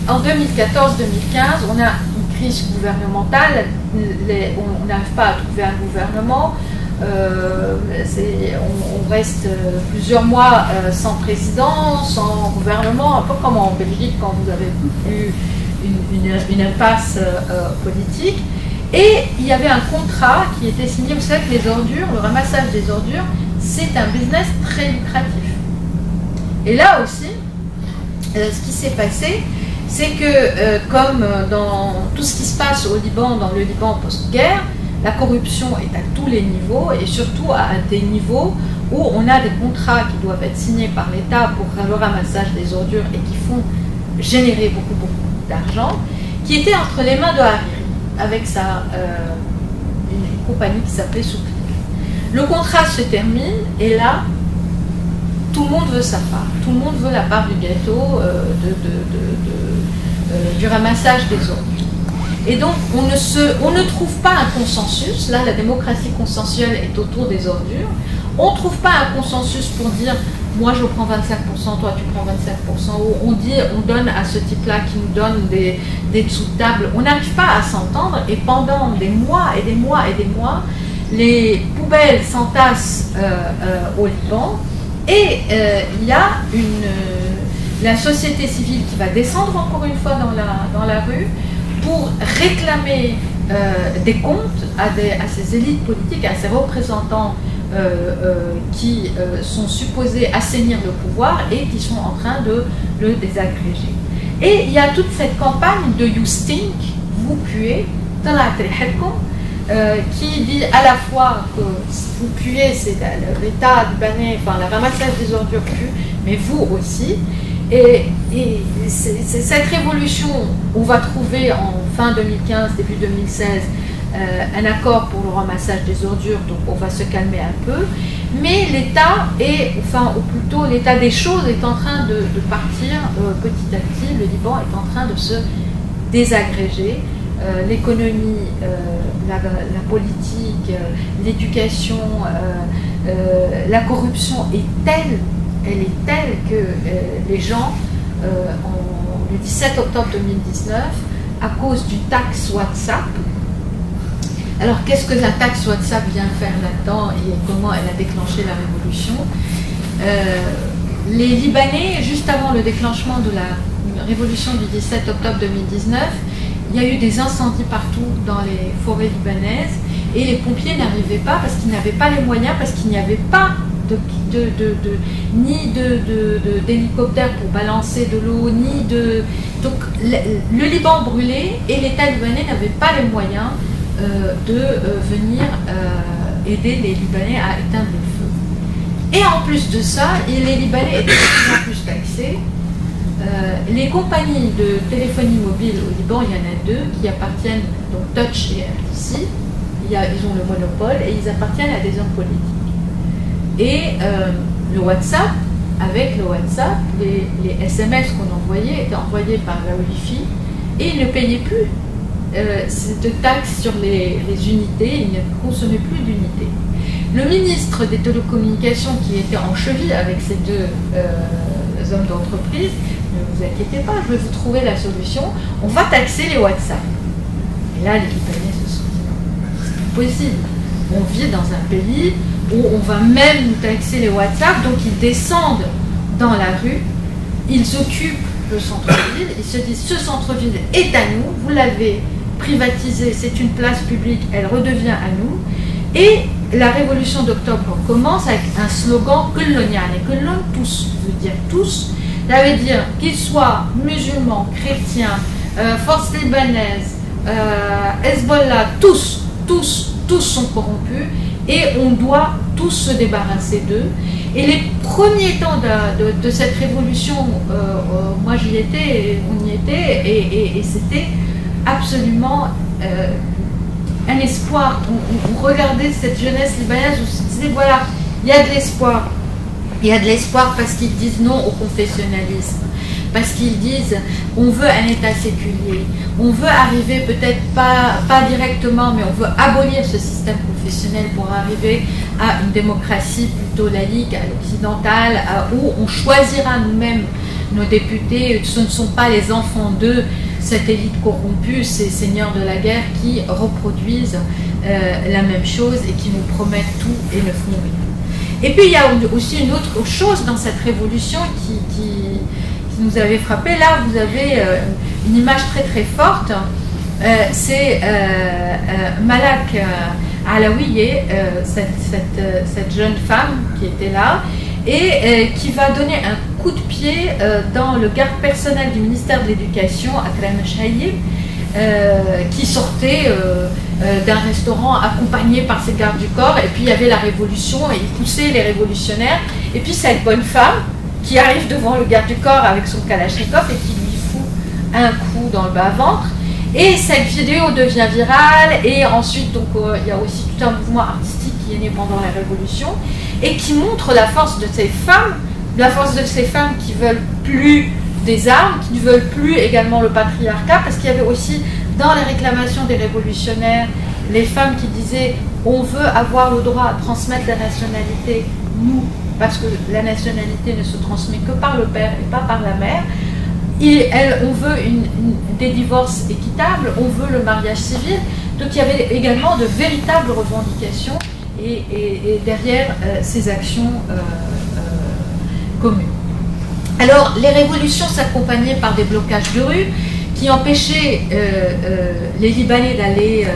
en 2014-2015, on a une crise gouvernementale, on n'arrive pas à trouver un gouvernement, on reste plusieurs mois sans président, sans gouvernement, un peu comme en Belgique quand vous avez eu une impasse politique. Et il y avait un contrat qui était signé. Vous savez que les ordures, le ramassage des ordures, c'est un business très lucratif. Et là aussi, ce qui s'est passé, c'est que comme dans tout ce qui se passe au Liban, dans le Liban post-guerre, la corruption est à tous les niveaux et surtout à des niveaux où on a des contrats qui doivent être signés par l'État pour le ramassage des ordures et qui font générer beaucoup d'argent, qui était entre les mains de Hariri, avec une compagnie qui s'appelait Soupli. Le contrat se termine et là, tout le monde veut sa part. Tout le monde veut la part du gâteau du ramassage des ordures. Et donc, on ne trouve pas un consensus. Là, la démocratie consensuelle est autour des ordures. On ne trouve pas un consensus pour dire moi je prends 25%, toi tu prends 25%, ou on donne à ce type-là qui nous donne des dessous de table. On n'arrive pas à s'entendre et pendant des mois et des mois et des mois, les poubelles s'entassent au Liban et il y a la société civile qui va descendre encore une fois dans la rue pour réclamer des comptes à ces élites politiques, à ces représentants qui sont supposés assainir le pouvoir et qui sont en train de le désagréger. Et il y a toute cette campagne de You Stink, vous puez, qui dit à la fois que vous puez, c'est l'État libanais, enfin le ramassage des ordures pue, mais vous aussi. Et c'est cette révolution, on va trouver en fin 2015, début 2016, un accord pour le ramassage des ordures, donc on va se calmer un peu, mais l'État ou plutôt l'état des choses est en train de partir petit à petit, le Liban est en train de se désagréger, l'économie, la politique, l'éducation, la corruption est telle, elle est telle que les gens, le 17 octobre 2019, à cause du taxe WhatsApp. Alors, qu'est-ce que la taxe WhatsApp vient faire là-dedans et comment elle a déclenché la révolution? Les Libanais, juste avant le déclenchement de la révolution du 17 octobre 2019, il y a eu des incendies partout dans les forêts libanaises et les pompiers n'arrivaient pas parce qu'ils n'avaient pas les moyens, parce qu'il n'y avait pas ni d'hélicoptères pour balancer de l'eau, ni de... Donc le Liban brûlait et l'État libanais n'avait pas les moyens de venir aider les Libanais à éteindre le feu. Et en plus de ça, les Libanais étaient de plus en plus taxés. Les compagnies de téléphonie mobile au Liban, il y en a deux qui appartiennent, donc Touch et RTC, ils ont le monopole et ils appartiennent à des hommes politiques. Et le WhatsApp, avec le WhatsApp, les SMS qu'on envoyait étaient envoyés par la Wi-Fi et ils ne payaient plus de taxes sur les unités, ils ne consommaient plus d'unités. Le ministre des télécommunications qui était en cheville avec ces deux hommes d'entreprise, ne vous inquiétez pas, je vais vous trouver la solution, on va taxer les WhatsApp. Et là, les Libanais se sont dit non, c'est pas possible. On vit dans un pays où on va même taxer les WhatsApp, donc ils descendent dans la rue, ils occupent le centre-ville, ils se disent ce centre-ville est à nous, vous l'avez privatisé, c'est une place publique, elle redevient à nous. Et la révolution d'octobre commence avec un slogan Kullon yani, Kullon, tous, veut dire tous, ça veut dire qu'ils soient musulmans, chrétiens, forces libanaises, Hezbollah, tous sont corrompus et on doit tous se débarrasser d'eux. Et les premiers temps de cette révolution, moi j'y étais, on y était, et c'était absolument un espoir. On regardait cette jeunesse libanaise, on se disait voilà, il y a de l'espoir. Il y a de l'espoir parce qu'ils disent non au confessionnalisme, parce qu'ils disent on veut un État séculier, on veut arriver peut-être pas directement, mais on veut abolir ce système confessionnel pour arriver à une démocratie plutôt laïque, à l'occidentale, où on choisira nous-mêmes nos députés, ce ne sont pas les enfants de cette élite corrompue, ces seigneurs de la guerre qui reproduisent la même chose et qui nous promettent tout et ne font rien. Et puis il y a aussi une autre chose dans cette révolution qui nous avait frappé. Là, vous avez une image très très forte. C'est Malak Alaouieh, cette jeune femme qui était là, et qui va donner un coup de pied dans le garde personnel du ministère de l'Éducation, Akram Chahib, qui sortait d'un restaurant accompagné par ses gardes du corps, et puis il y avait la révolution, et il poussait les révolutionnaires, et puis cette bonne femme qui arrive devant le garde du corps avec son kalachnikov et qui lui fout un coup dans le bas-ventre. Et cette vidéo devient virale, et ensuite donc il y a aussi tout un mouvement artistique qui est né pendant la Révolution et qui montre la force de ces femmes, qui veulent plus des armes, qui ne veulent plus également le patriarcat, parce qu'il y avait aussi dans les réclamations des révolutionnaires les femmes qui disaient on veut avoir le droit à transmettre la nationalité, nous, parce que la nationalité ne se transmet que par le père et pas par la mère. On veut des divorces équitables, on veut le mariage civil. Donc il y avait également de véritables revendications et derrière ces actions communes. Alors les révolutions s'accompagnaient par des blocages de rue qui empêchaient les Libanais d'aller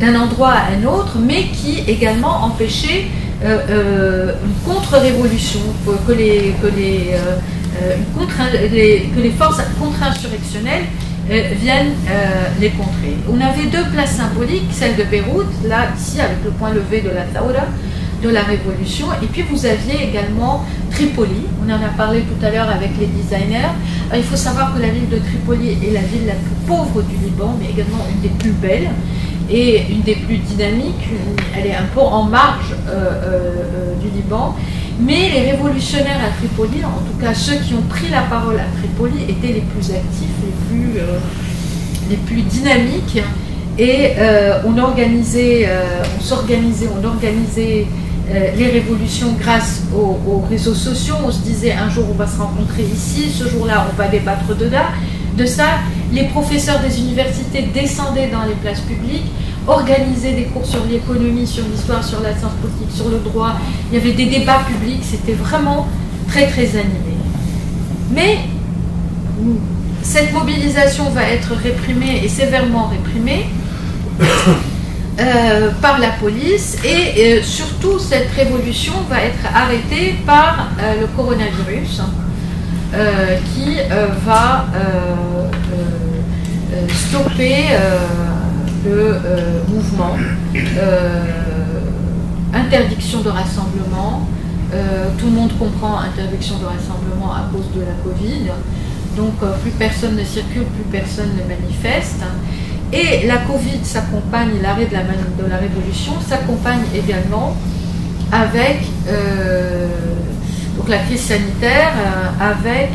d'un endroit à un autre, mais qui également empêchaient une contre-révolution, que les forces contre-insurrectionnelles viennent les contrer. On avait deux places symboliques, celle de Beyrouth, là, ici, avec le point levé de la Thawra, de la Révolution, et puis vous aviez également Tripoli, on en a parlé tout à l'heure avec les designers. Alors, il faut savoir que la ville de Tripoli est la ville la plus pauvre du Liban, mais également une des plus belles, et une des plus dynamiques. Elle est un peu en marge du Liban. Mais les révolutionnaires à Tripoli, en tout cas ceux qui ont pris la parole à Tripoli, étaient les plus actifs, les plus dynamiques. Et on organisait les révolutions grâce aux réseaux sociaux. On se disait un jour on va se rencontrer ici, ce jour-là on va débattre de ça. Les professeurs des universités descendaient dans les places publiques, organisaient des cours sur l'économie, sur l'histoire, sur la science politique, sur le droit. Il y avait des débats publics, c'était vraiment très très animé. Mais cette mobilisation va être réprimée et sévèrement réprimée par la police, et surtout cette révolution va être arrêtée par le coronavirus qui va stopper le mouvement, interdiction de rassemblement, tout le monde comprend interdiction de rassemblement à cause de la Covid, donc plus personne ne circule, plus personne ne manifeste. Et la Covid s'accompagne, l'arrêt de la révolution s'accompagne également avec donc la crise sanitaire, avec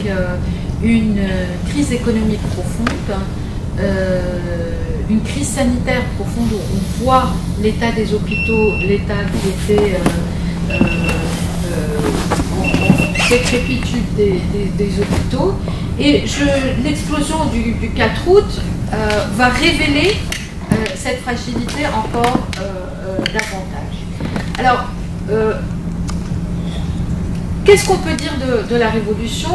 une crise économique profonde, une crise sanitaire profonde où on voit l'état des hôpitaux, l'état qui était en décrépitude des hôpitaux. Et l'explosion du 4 août va révéler cette fragilité encore davantage. Alors, qu'est-ce qu'on peut dire de la Révolution ?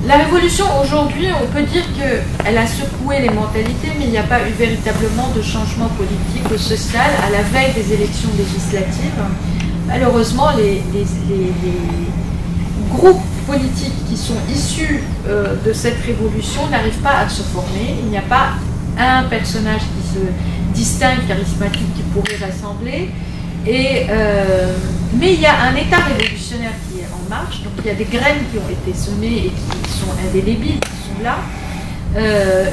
La Révolution, aujourd'hui, on peut dire qu'elle a secoué les mentalités, mais il n'y a pas eu véritablement de changement politique ou social à la veille des élections législatives. Malheureusement, les groupes politiques qui sont issus de cette révolution n'arrivent pas à se former. Il n'y a pas un personnage qui se distingue, charismatique, qui pourrait rassembler. Mais il y a un état révolutionnaire qui est en marche, donc il y a des graines qui ont été semées et qui sont indélébiles, qui sont là.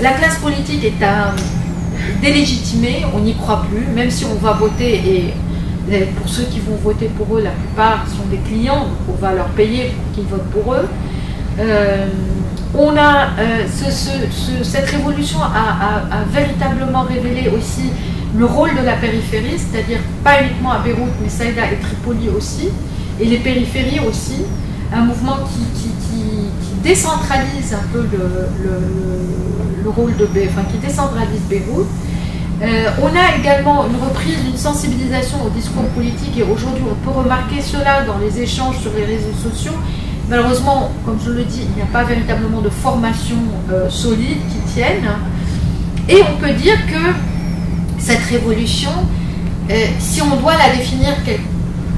La classe politique est délégitimée, on n'y croit plus, même si on va voter, et pour ceux qui vont voter pour eux, la plupart sont des clients, donc on va leur payer pour qu'ils votent pour eux. Cette révolution a véritablement révélé aussi le rôle de la périphérie, c'est-à-dire pas uniquement à Beyrouth, mais Saïda et Tripoli aussi, et les périphéries aussi, un mouvement qui décentralise un peu le rôle de Beyrouth, enfin qui décentralise Beyrouth. On a également une reprise, une sensibilisation au discours politique, et aujourd'hui on peut remarquer cela dans les échanges sur les réseaux sociaux. Malheureusement, comme je le dis, il n'y a pas véritablement de formation solide qui tienne. Et on peut dire que cette révolution, si on doit la définir,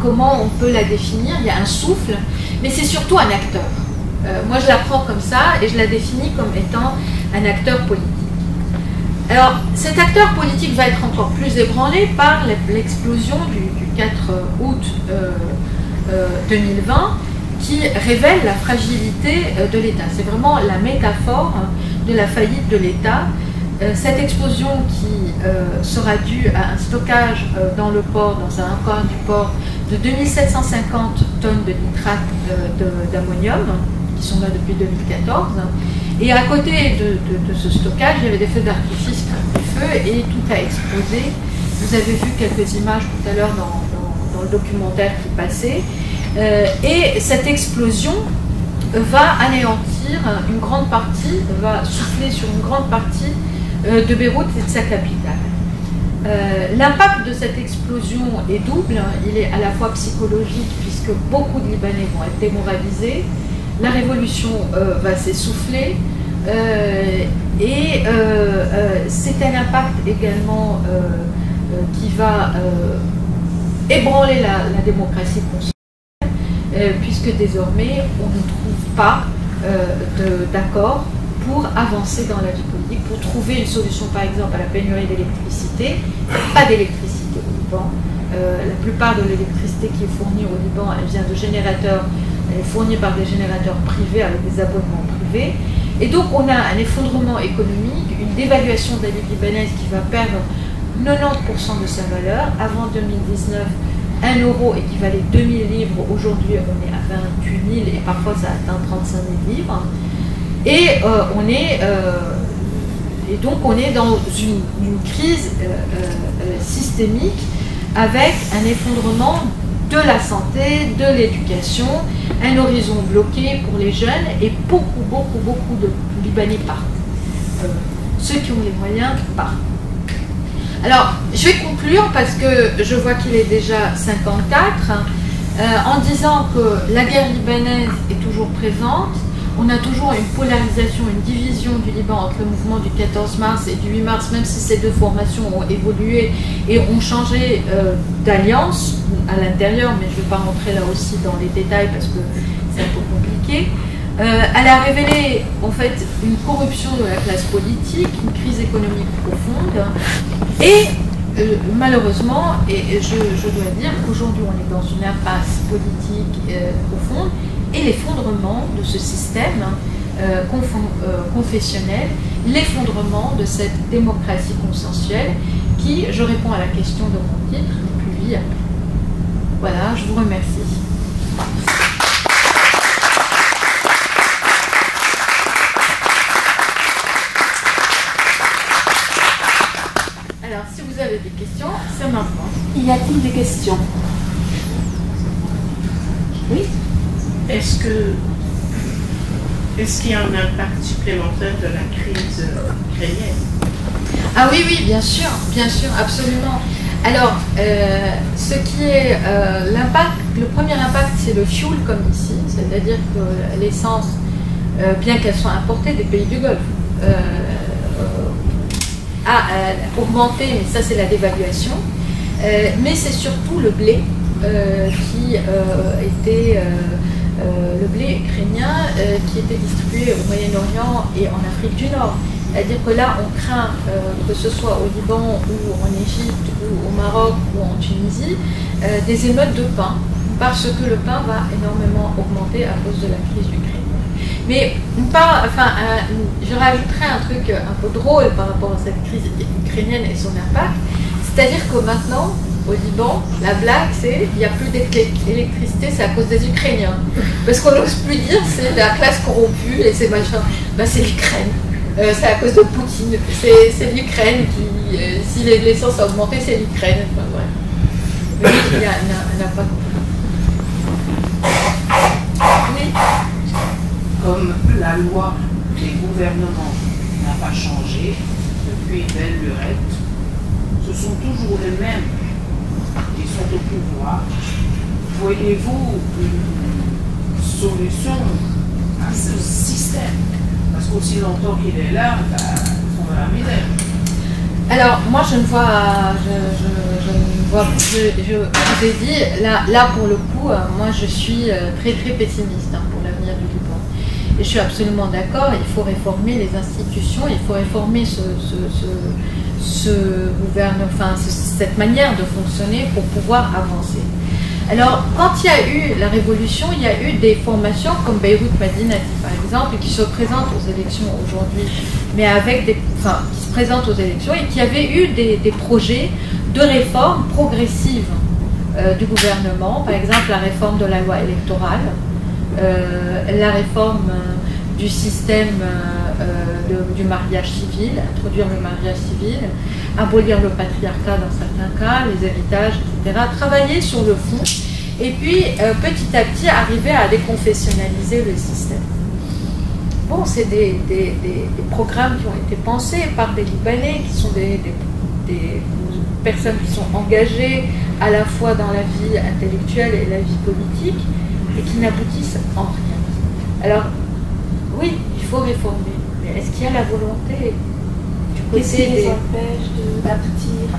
comment on peut la définir? Il y a un souffle, mais c'est surtout un acteur. Moi je la prends comme ça et je la définis comme étant un acteur politique. Alors cet acteur politique va être encore plus ébranlé par l'explosion du 4 août 2020 qui révèle la fragilité de l'État. C'est vraiment la métaphore de la faillite de l'État. Cette explosion qui sera due à un stockage dans le port, dans un coin du port, de 2750 tonnes de nitrate d'ammonium, qui sont là depuis 2014. Et à côté de ce stockage, il y avait des feux d'artifice, des feux, et tout a explosé. Vous avez vu quelques images tout à l'heure dans le documentaire qui passait. Et cette explosion va anéantir une grande partie, va souffler sur une grande partie de Beyrouth et de sa capitale. L'impact de cette explosion est double. Il est à la fois psychologique, puisque beaucoup de Libanais vont être démoralisés, la révolution va s'essouffler, et c'est un impact également qui va ébranler la démocratie constitutionnelle, puisque désormais on ne trouve pas d'accord pour avancer dans la vie politique, pour trouver une solution par exemple à la pénurie d'électricité. Pas d'électricité au Liban. La plupart de l'électricité qui est fournie au Liban, elle vient de générateurs, elle est fournie par des générateurs privés avec des abonnements privés. Et donc on a un effondrement économique, une dévaluation de la livre libanaise qui va perdre 90% de sa valeur. Avant 2019, 1 euro équivalait 2000 livres. Aujourd'hui, on est à 28 000 et parfois ça atteint 35 000 livres. Et donc on est dans une crise systémique avec un effondrement de la santé, de l'éducation, un horizon bloqué pour les jeunes, et beaucoup de Libanais partent. Ceux qui ont les moyens partent. Alors, je vais conclure parce que je vois qu'il est déjà 54, en disant que la guerre libanaise est toujours présente. On a toujours une polarisation, une division du Liban entre le mouvement du 14 mars et du 8 mars, même si ces deux formations ont évolué et ont changé d'alliance à l'intérieur, mais je ne vais pas rentrer là aussi dans les détails parce que c'est un peu compliqué. Elle a révélé en fait une corruption de la classe politique, une crise économique profonde, et malheureusement, et je dois dire qu'aujourd'hui on est dans une impasse politique profonde, et l'effondrement de ce système confessionnel, l'effondrement de cette démocratie consensuelle qui, je réponds à la question de mon titre, n'est plus viable. Voilà, je vous remercie. Alors, si vous avez des questions, c'est maintenant. Y a-t-il des questions? Oui. Est-ce qu'il y a un impact supplémentaire de la crise ukrainienne? Ah oui, bien sûr, absolument. Alors, ce qui est l'impact, le premier impact, c'est le fuel comme ici, c'est-à-dire que l'essence, bien qu'elle soit importée des pays du Golfe, a augmenté, mais ça c'est la dévaluation. Mais c'est surtout le blé qui était... le blé ukrainien qui était distribué au Moyen-Orient et en Afrique du Nord. C'est-à-dire que là, on craint, que ce soit au Liban ou en Égypte ou au Maroc ou en Tunisie, des émeutes de pain, parce que le pain va énormément augmenter à cause de la crise ukrainienne. Mais je rajouterais un truc un peu drôle par rapport à cette crise ukrainienne et son impact, c'est-à-dire que maintenant, au Liban, la blague c'est il n'y a plus d'électricité, c'est à cause des Ukrainiens. Parce qu'on n'ose plus dire c'est la classe corrompue et c'est machin. Ben, c'est l'Ukraine. C'est à cause de Poutine. C'est l'Ukraine qui, si l'essence a augmenté, c'est l'Ukraine. Enfin, ouais. Mais il y a un impact. Oui. comme la loi des gouvernements n'a pas changé depuis belle lurette, ce sont toujours les mêmes qui sont au pouvoir. Voyez-vous une solution à ce système? Parce qu'aussi longtemps qu'il est là, ils sont dans la misère. Alors, moi, je vous ai dit, là pour le coup, moi, je suis très, très pessimiste pour l'avenir du Liban. Et je suis absolument d'accord, il faut réformer les institutions, il faut réformer ce gouvernement, enfin, cette manière de fonctionner pour pouvoir avancer. Alors, quand il y a eu la révolution, il y a eu des formations comme Beyrouth Madinati, par exemple, qui se présentent aux élections aujourd'hui, mais qui se présentent aux élections et qui avaient eu des projets de réforme progressive du gouvernement, par exemple la réforme de la loi électorale, la réforme du système du mariage civil, introduire le mariage civil, abolir le patriarcat dans certains cas, les héritages, etc. Travailler sur le fond et puis petit à petit arriver à déconfessionnaliser le système. Bon, c'est des programmes qui ont été pensés par des Libanais, qui sont des personnes qui sont engagées à la fois dans la vie intellectuelle et la vie politique et qui n'aboutissent en rien. Alors, oui, il faut réformer, mais est-ce qu'il y a la volonté du côté Qu'est-ce qui les empêche d'aboutir?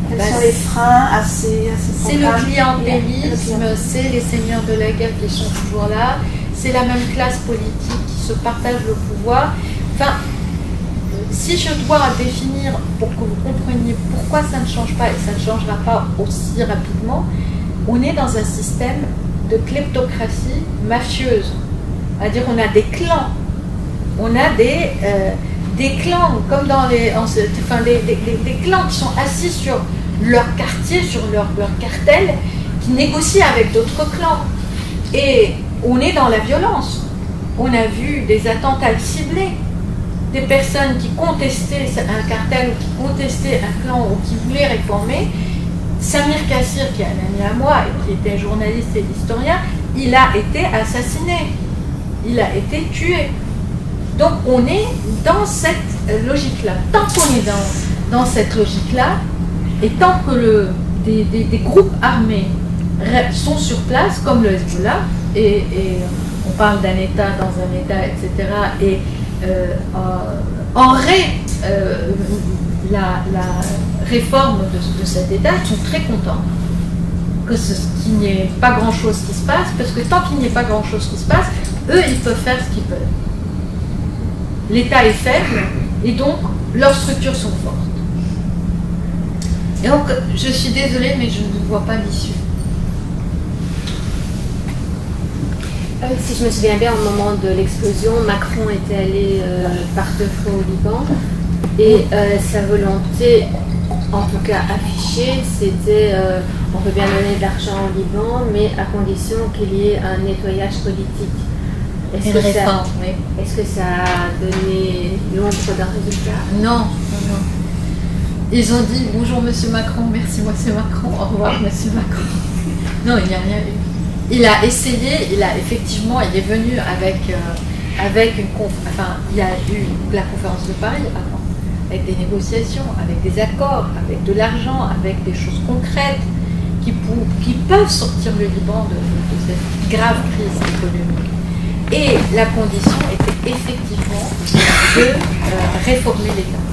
Quels sont les freins à ces C'est le programmes? clientélisme, c'est les seigneurs de la guerre qui sont toujours là, c'est la même classe politique qui se partage le pouvoir. Enfin, si je dois définir pour que vous compreniez pourquoi ça ne change pas, et ça ne changera pas aussi rapidement, on est dans un système de kleptocratie mafieuse. C'est-à-dire on a des clans. On a des clans, comme dans des clans qui sont assis sur leur quartier, sur leur cartel, qui négocient avec d'autres clans. Et on est dans la violence. On a vu des attentats ciblés, des personnes qui contestaient un cartel ou qui contestaient un clan ou qui voulaient réformer. Samir Kassir, qui est un ami à moi et qui était journaliste et historien, il a été assassiné. Il a été tué. Donc on est dans cette logique-là. Tant qu'on est dans cette logique-là, et tant que des groupes armés sont sur place, comme le Hezbollah, et on parle d'un État dans un État, etc., et la réforme de cet État, ils sont très contents qu'il n'y ait pas grand-chose qui se passe, parce que tant qu'il n'y ait pas grand-chose qui se passe, eux, ils peuvent faire ce qu'ils veulent. L'État est faible, et donc leurs structures sont fortes. Et donc, je suis désolée, mais je ne vois pas l'issue. Si je me souviens bien, au moment de l'explosion, Macron était allé par 2 fois au Liban, et sa volonté, en tout cas affichée, c'était on peut bien donner de l'argent au Liban, mais à condition qu'il y ait un nettoyage politique. Est-ce que ça a donné l'ombre d'un résultat? Non. Ils ont dit bonjour Monsieur Macron, merci Monsieur Macron, au revoir Monsieur Macron. Non, il n'y a rien eu. Il a essayé, il est venu avec une il y a eu la conférence de Paris avant, avec des négociations, avec des accords, avec de l'argent, avec des choses concrètes qui peuvent sortir le Liban de cette grave crise économique. Et la condition était effectivement de réformer l'État.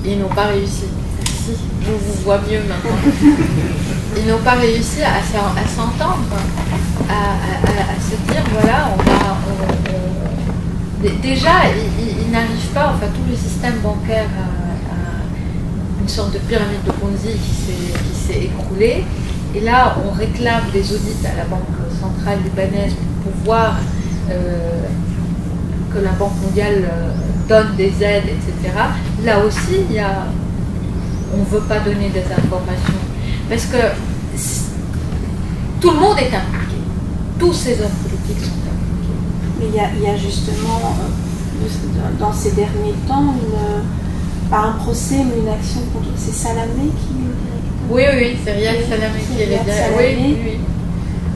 Ils n'ont pas réussi. Si, je vous vois mieux maintenant. Ils n'ont pas réussi à s'entendre, à se dire, voilà, déjà, ils n'arrivent pas, tout le système bancaire a une sorte de pyramide de Ponzi qui s'est écroulée. Et là, on réclame des audits à la Banque centrale libanaise pour voir que la Banque mondiale donne des aides, etc. Là aussi, on ne veut pas donner des informations. Parce que tout le monde est impliqué. Tous ces hommes politiques sont impliqués. Mais il y a justement, dans ces derniers temps, pas un procès, mais une action contre... C'est Salamé qui... Oui, c'est Riyad Salamé qui est le directeur. Oui.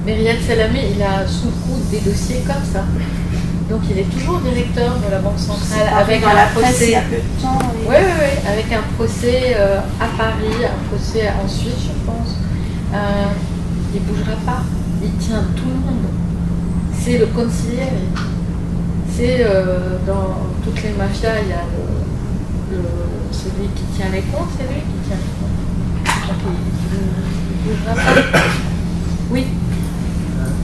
Mais Riyad Salamé, il a sous le coude des dossiers comme ça. Donc il est toujours directeur de la Banque centrale avec un procès. Il y a peu de temps. Oui, avec un procès à Paris, un procès en Suisse, je pense. Il ne bougera pas. Il tient tout le monde. C'est le consigliere. C'est dans toutes les mafias, il y a celui qui tient les comptes, c'est lui qui tient les comptes. Donc il ne bougera pas. Oui.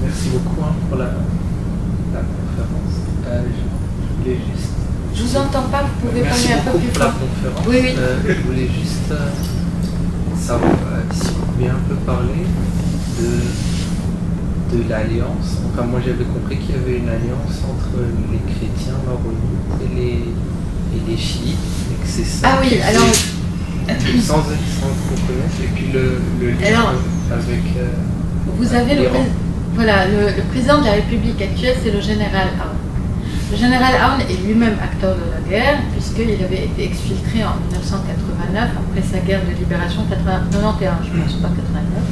Merci beaucoup pour la conférence. Je voulais juste. Je vous entends pas, vous pouvez parler un peu plus fort. Conférence. Oui. Je voulais juste savoir si vous pouviez un peu parler de l'alliance. Enfin, moi j'avais compris qu'il y avait une alliance entre les chrétiens maronites et les chiites. Et que c'est ça. Ah oui, alors. Sans qu'on connaisse. Et puis le lien avec. Vous avez le président de la République actuelle, c'est le général Aoun. Le général Aoun est lui-même acteur de la guerre, puisqu'il avait été exfiltré en 1989, après sa guerre de libération, 91, je pense, pas 89,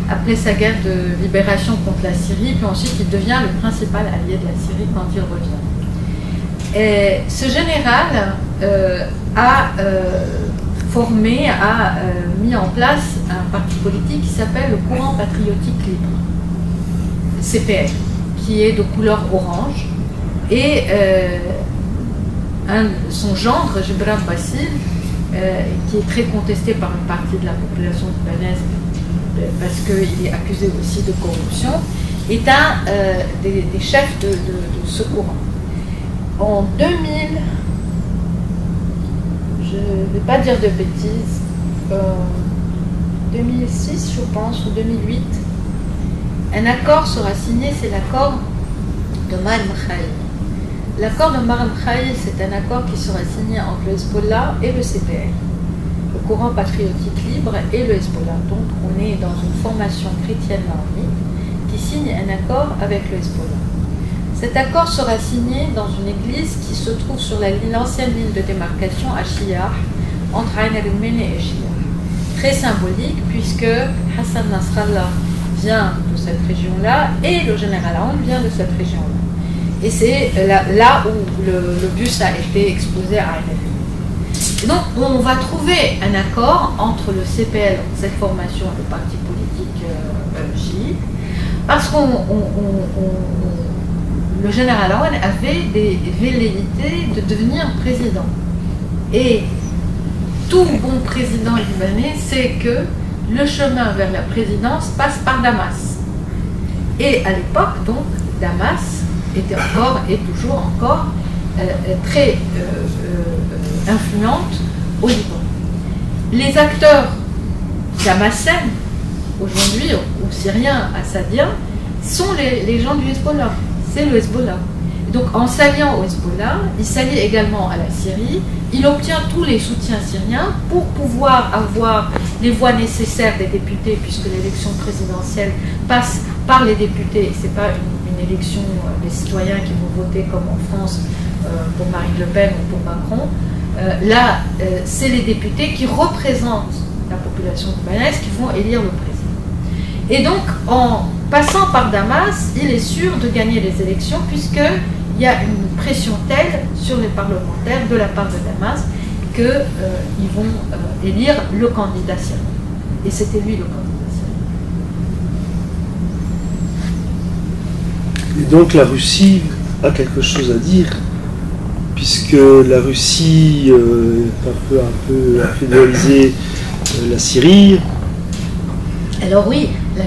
après sa guerre de libération contre la Syrie, puis ensuite il devient le principal allié de la Syrie quand il revient. Et ce général a mis en place un parti politique qui s'appelle le Courant Patriotique Libre, CPL, qui est de couleur orange, et son gendre, Gebran Bassil, qui est très contesté par une partie de la population libanaise parce qu'il est accusé aussi de corruption, est un des chefs de ce courant. En 2000, je ne vais pas dire de bêtises, 2006 je pense, ou 2008, un accord sera signé, c'est l'accord de Mar el-Mikhaïl. L'accord de Mar el-Mikhaïl, c'est un accord qui sera signé entre le Hezbollah et le CPL, le Courant Patriotique Libre et le Hezbollah. Donc on est dans une formation chrétienne maronite qui signe un accord avec le Hezbollah. Cet accord sera signé dans une église qui se trouve sur l'ancienne ligne de démarcation à Shia, entre Ain el-Mene et Shia. Très symbolique puisque Hassan Nasrallah vient de cette région-là et le général Aoun vient de cette région-là. Et c'est là où le bus a été exposé à Ain el-Mene. Donc on va trouver un accord entre le CPL, cette formation, le parti politique chiite, parce que le général Aoun avait des velléités de devenir président. Et tout bon président libanais sait que le chemin vers la présidence passe par Damas. Et à l'époque, donc, Damas était encore et toujours encore très influente au Liban. Les acteurs damassènes, aujourd'hui, ou syriens, assadiens, sont les gens du Hezbollah. C'est le Hezbollah. Donc en s'alliant au Hezbollah, il s'allie également à la Syrie, il obtient tous les soutiens syriens pour pouvoir avoir les voix nécessaires des députés, puisque l'élection présidentielle passe par les députés, ce n'est pas une élection des citoyens qui vont voter comme en France pour Marine Le Pen ou pour Macron. Là, c'est les députés qui représentent la population libanaise qui vont élire le président. Et donc, en passant par Damas, il est sûr de gagner les élections puisqu'il y a une pression telle sur les parlementaires de la part de Damas qu'ils vont élire le candidat syrien. Et c'était lui le candidat syrien. Et donc la Russie a quelque chose à dire, puisque la Russie un peu a fédéralisé la Syrie. Alors oui, la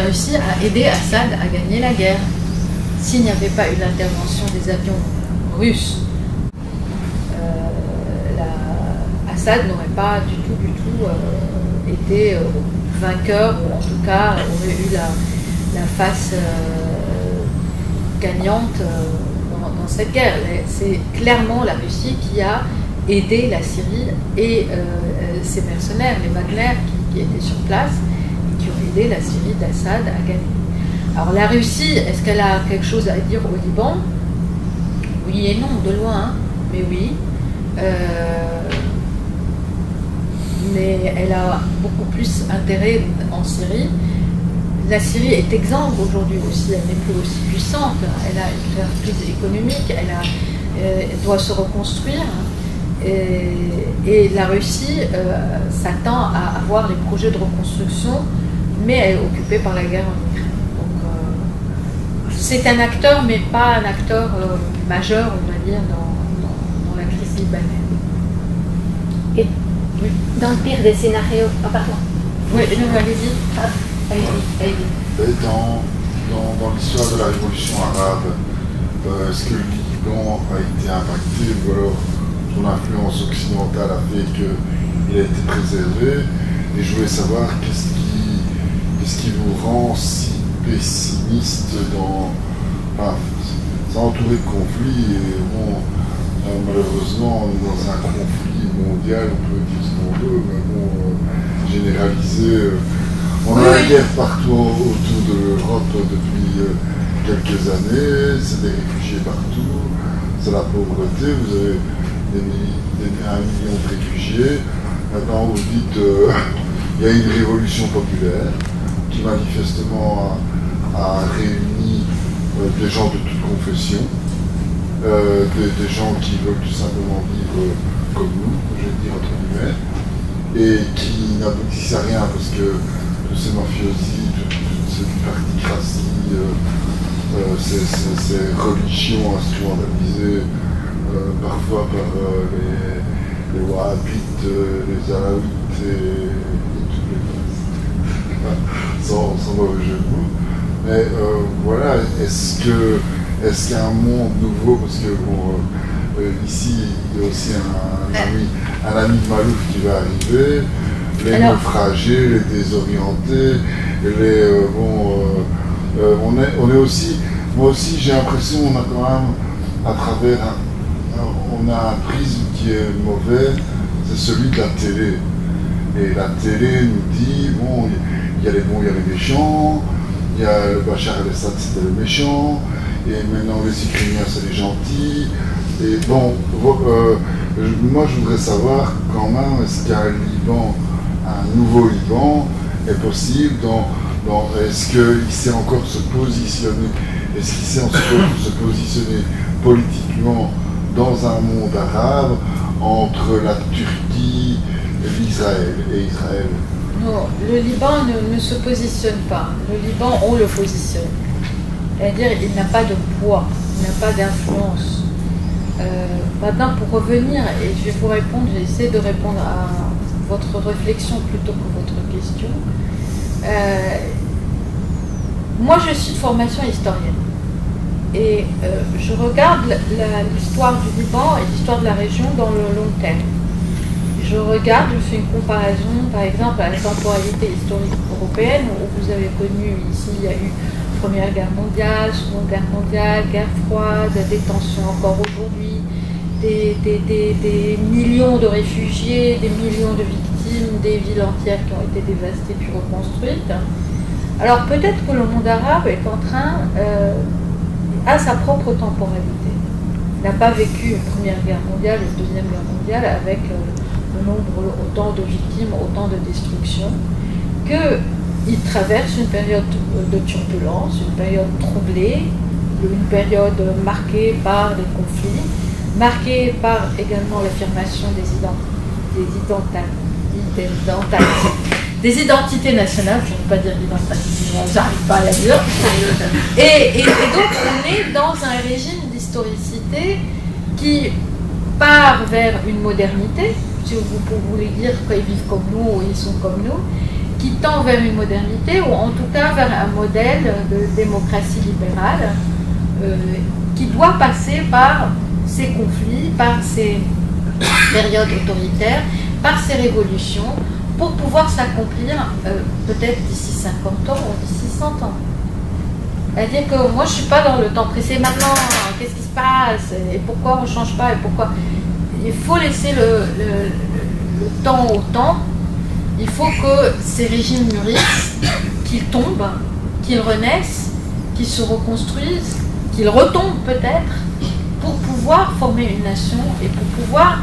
Russie a aidé Assad à gagner la guerre. S'il n'y avait pas eu l'intervention des avions russes, Assad n'aurait pas du tout été vainqueur, ou en tout cas aurait eu la face gagnante dans cette guerre. C'est clairement la Russie qui a aidé la Syrie et ses mercenaires, les Wagner qui étaient sur place, qui ont aidé la Syrie d'Assad à gagner. Alors la Russie, est-ce qu'elle a quelque chose à dire au Liban? Oui et non, de loin, hein, mais oui. Mais elle a beaucoup plus intérêt en Syrie. La Syrie est exsangue aujourd'hui aussi, elle n'est plus aussi puissante, elle a une crise économique, elle doit se reconstruire. Et la Russie s'attend à avoir les projets de reconstruction, mais elle est occupée par la guerre en Ukraine. Donc c'est un acteur, mais pas un acteur majeur, on va dire, dans la crise libanaise. Et dans le pire des scénarios... Oh, pardon. Oui, allez-y. Et dans l'histoire de la révolution arabe, est-ce que le Liban a été impacté ou alors son influence occidentale a fait qu'il a été préservé? Et je voulais savoir qu'est-ce qui vous rend si pessimiste c'est entouré de conflits et bon, malheureusement on est dans un conflit mondial, on peut dire ce qu'on veut, mais bon, généralisé. On a la guerre partout autour de l'Europe depuis quelques années, c'est des réfugiés partout, c'est la pauvreté, vous avez 1 million de réfugiés. Maintenant vous dites il y a une révolution populaire qui manifestement a réuni des gens de toute confession, des gens qui veulent tout simplement vivre comme nous, je vais dire entre guillemets, et qui n'aboutissent à rien parce que tous ces mafiosi, toute cette particratie, ces religions instrumentalisées parfois par les wahhabites, les alaouites et toutes les sans mauvais jeu de mots. Mais voilà, est-ce qu'il y a un monde nouveau, parce que bon, ici il y a aussi un ami de Malouf qui va arriver, les naufragés, les désorientés, on est aussi, moi aussi j'ai l'impression on a quand même à travers on a un prisme qui est mauvais, c'est celui de la télé. Et la télé nous dit, bon, il y a les bons, il y a les méchants, il y a le Bachar el-Assad, c'était le méchant, et maintenant les Ukrainiens, c'est les gentils. Et bon, moi je voudrais savoir quand même, est-ce qu'un Liban, un nouveau Liban, est possible est-ce qu'il sait encore se positionner, est-ce qu'il sait encore se positionner politiquement dans un monde arabe entre la Turquie et Israël. Non, le Liban ne se positionne pas. Le Liban, on le positionne. C'est-à-dire, il n'a pas de poids, il n'a pas d'influence. Maintenant, pour revenir, et je vais vous répondre, j'ai essayé de répondre à votre réflexion plutôt que votre question. Moi, je suis de formation historienne. Et je regarde l'histoire du Liban et l'histoire de la région dans le long terme. Je regarde, je fais une comparaison, par exemple, à la temporalité historique européenne, où vous avez connu ici, il y a eu Première Guerre mondiale, Seconde Guerre mondiale, guerre froide, des tensions encore aujourd'hui, des millions de réfugiés, des millions de victimes, des villes entières qui ont été dévastées puis reconstruites. Alors peut-être que le monde arabe est en train, a sa propre temporalité. Il n'a pas vécu une Première Guerre mondiale et une Deuxième Guerre mondiale avec autant de victimes, autant de destruction, qu'il traverse une période de turbulence, une période troublée, une période marquée par des conflits, marquée par également l'affirmation des identités nationales, je ne veux pas dire identité, j'arrive pas à la dire. Et donc on est dans un régime d'historicité qui part vers une modernité, si vous voulez dire qu'ils vivent comme nous ou ils sont comme nous, qui tend vers une modernité ou en tout cas vers un modèle de démocratie libérale qui doit passer par ces conflits, par ces périodes autoritaires, par ces révolutions, pour pouvoir s'accomplir peut-être d'ici 50 ans ou d'ici 100 ans. C'est-à-dire que moi je ne suis pas dans le temps pressé maintenant, qu'est-ce qui se passe et pourquoi on ne change pas et pourquoi. Il faut laisser le temps au temps, il faut que ces régimes mûrissent, qu'ils tombent, qu'ils renaissent, qu'ils se reconstruisent, qu'ils retombent peut-être, pour pouvoir former une nation et pour pouvoir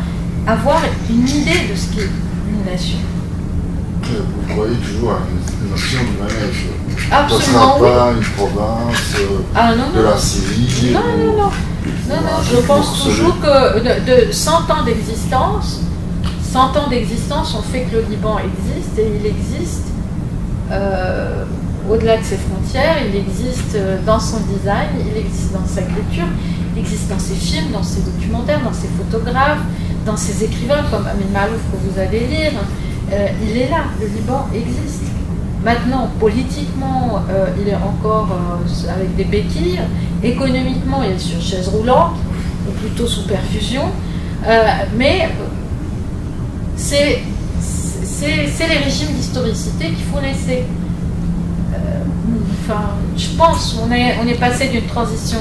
avoir une idée de ce qu'est une nation. Vous croyez toujours à une notion du manège. Absolument, ce ne sera pas oui. une province Non, de la Syrie. Non, je pense toujours que de 100 ans d'existence, 100 ans d'existence ont fait que le Liban existe, et il existe au-delà de ses frontières, il existe dans son design, il existe dans sa culture, il existe dans ses films, dans ses documentaires, dans ses photographes, dans ses écrivains comme Amin Maalouf que vous allez lire. Il est là, le Liban existe. Maintenant, politiquement, il est encore avec des béquilles. Économiquement, il est sur chaise roulante, ou plutôt sous perfusion. Mais c'est les régimes d'historicité qu'il faut laisser. Je pense on est passé d'une transition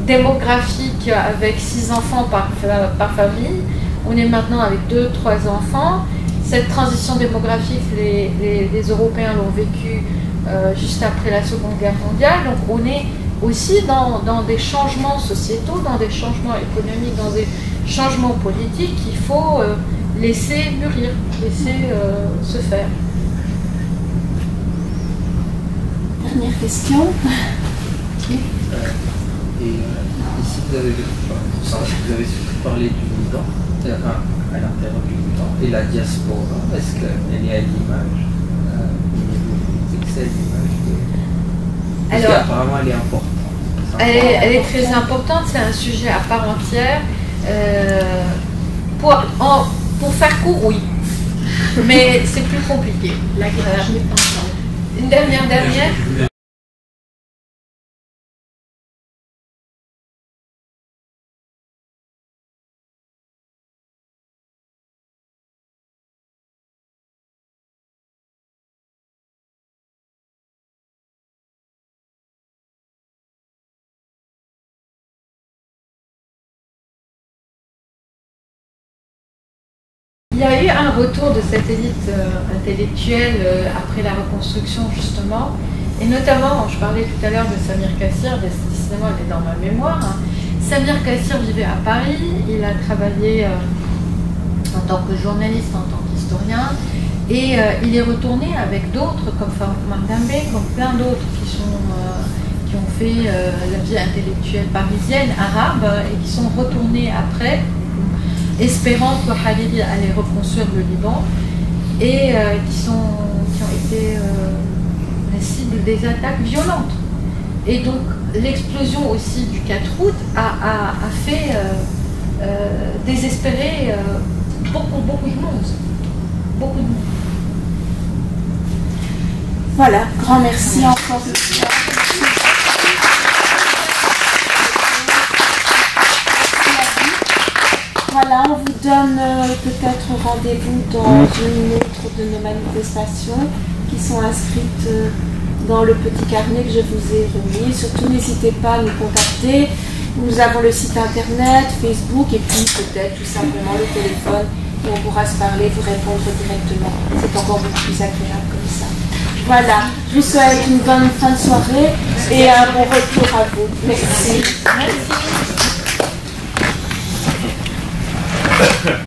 démographique avec 6 enfants par famille. On est maintenant avec 2-3 enfants. Cette transition démographique, les Européens l'ont vécue juste après la Seconde Guerre mondiale. Donc on est aussi dans des changements sociétaux, dans des changements économiques, dans des changements politiques qu'il faut laisser mûrir, laisser se faire. Dernière question. Ici, vous avez surtout parlé du Liban, à l'intérieur du Liban, et la diaspora, est-ce qu'elle est à l'image c'est l'image de... Parce qu'apparemment, elle est importante. Elle est très importante, c'est un sujet à part entière. Pour faire court, oui. Mais c'est plus compliqué. Une dernière. Il y a eu un retour de cette élite intellectuelle après la reconstruction, justement, et notamment, je parlais tout à l'heure de Samir Kassir, décidément elle est dans ma mémoire. Samir Kassir vivait à Paris, il a travaillé en tant que journaliste, en tant qu'historien, et il est retourné avec d'autres, comme Farouk Mardambe, comme plein d'autres qui ont fait la vie intellectuelle parisienne, arabe, et qui sont retournés après, espérant que Hariri allait reconstruire le Liban, et qui ont été la cible des attaques violentes. Et donc l'explosion aussi du 4 août a fait désespérer beaucoup de monde. Beaucoup de monde. Voilà, grand merci encore. Voilà, on vous donne peut-être rendez-vous dans une autre de nos manifestations qui sont inscrites dans le petit carnet que je vous ai remis. Surtout, n'hésitez pas à nous contacter. Nous avons le site internet, Facebook et puis peut-être tout simplement le téléphone et on pourra se parler, vous répondre directement. C'est encore beaucoup plus agréable comme ça. Voilà, je vous souhaite une bonne fin de soirée et un bon retour à vous. Merci. Merci.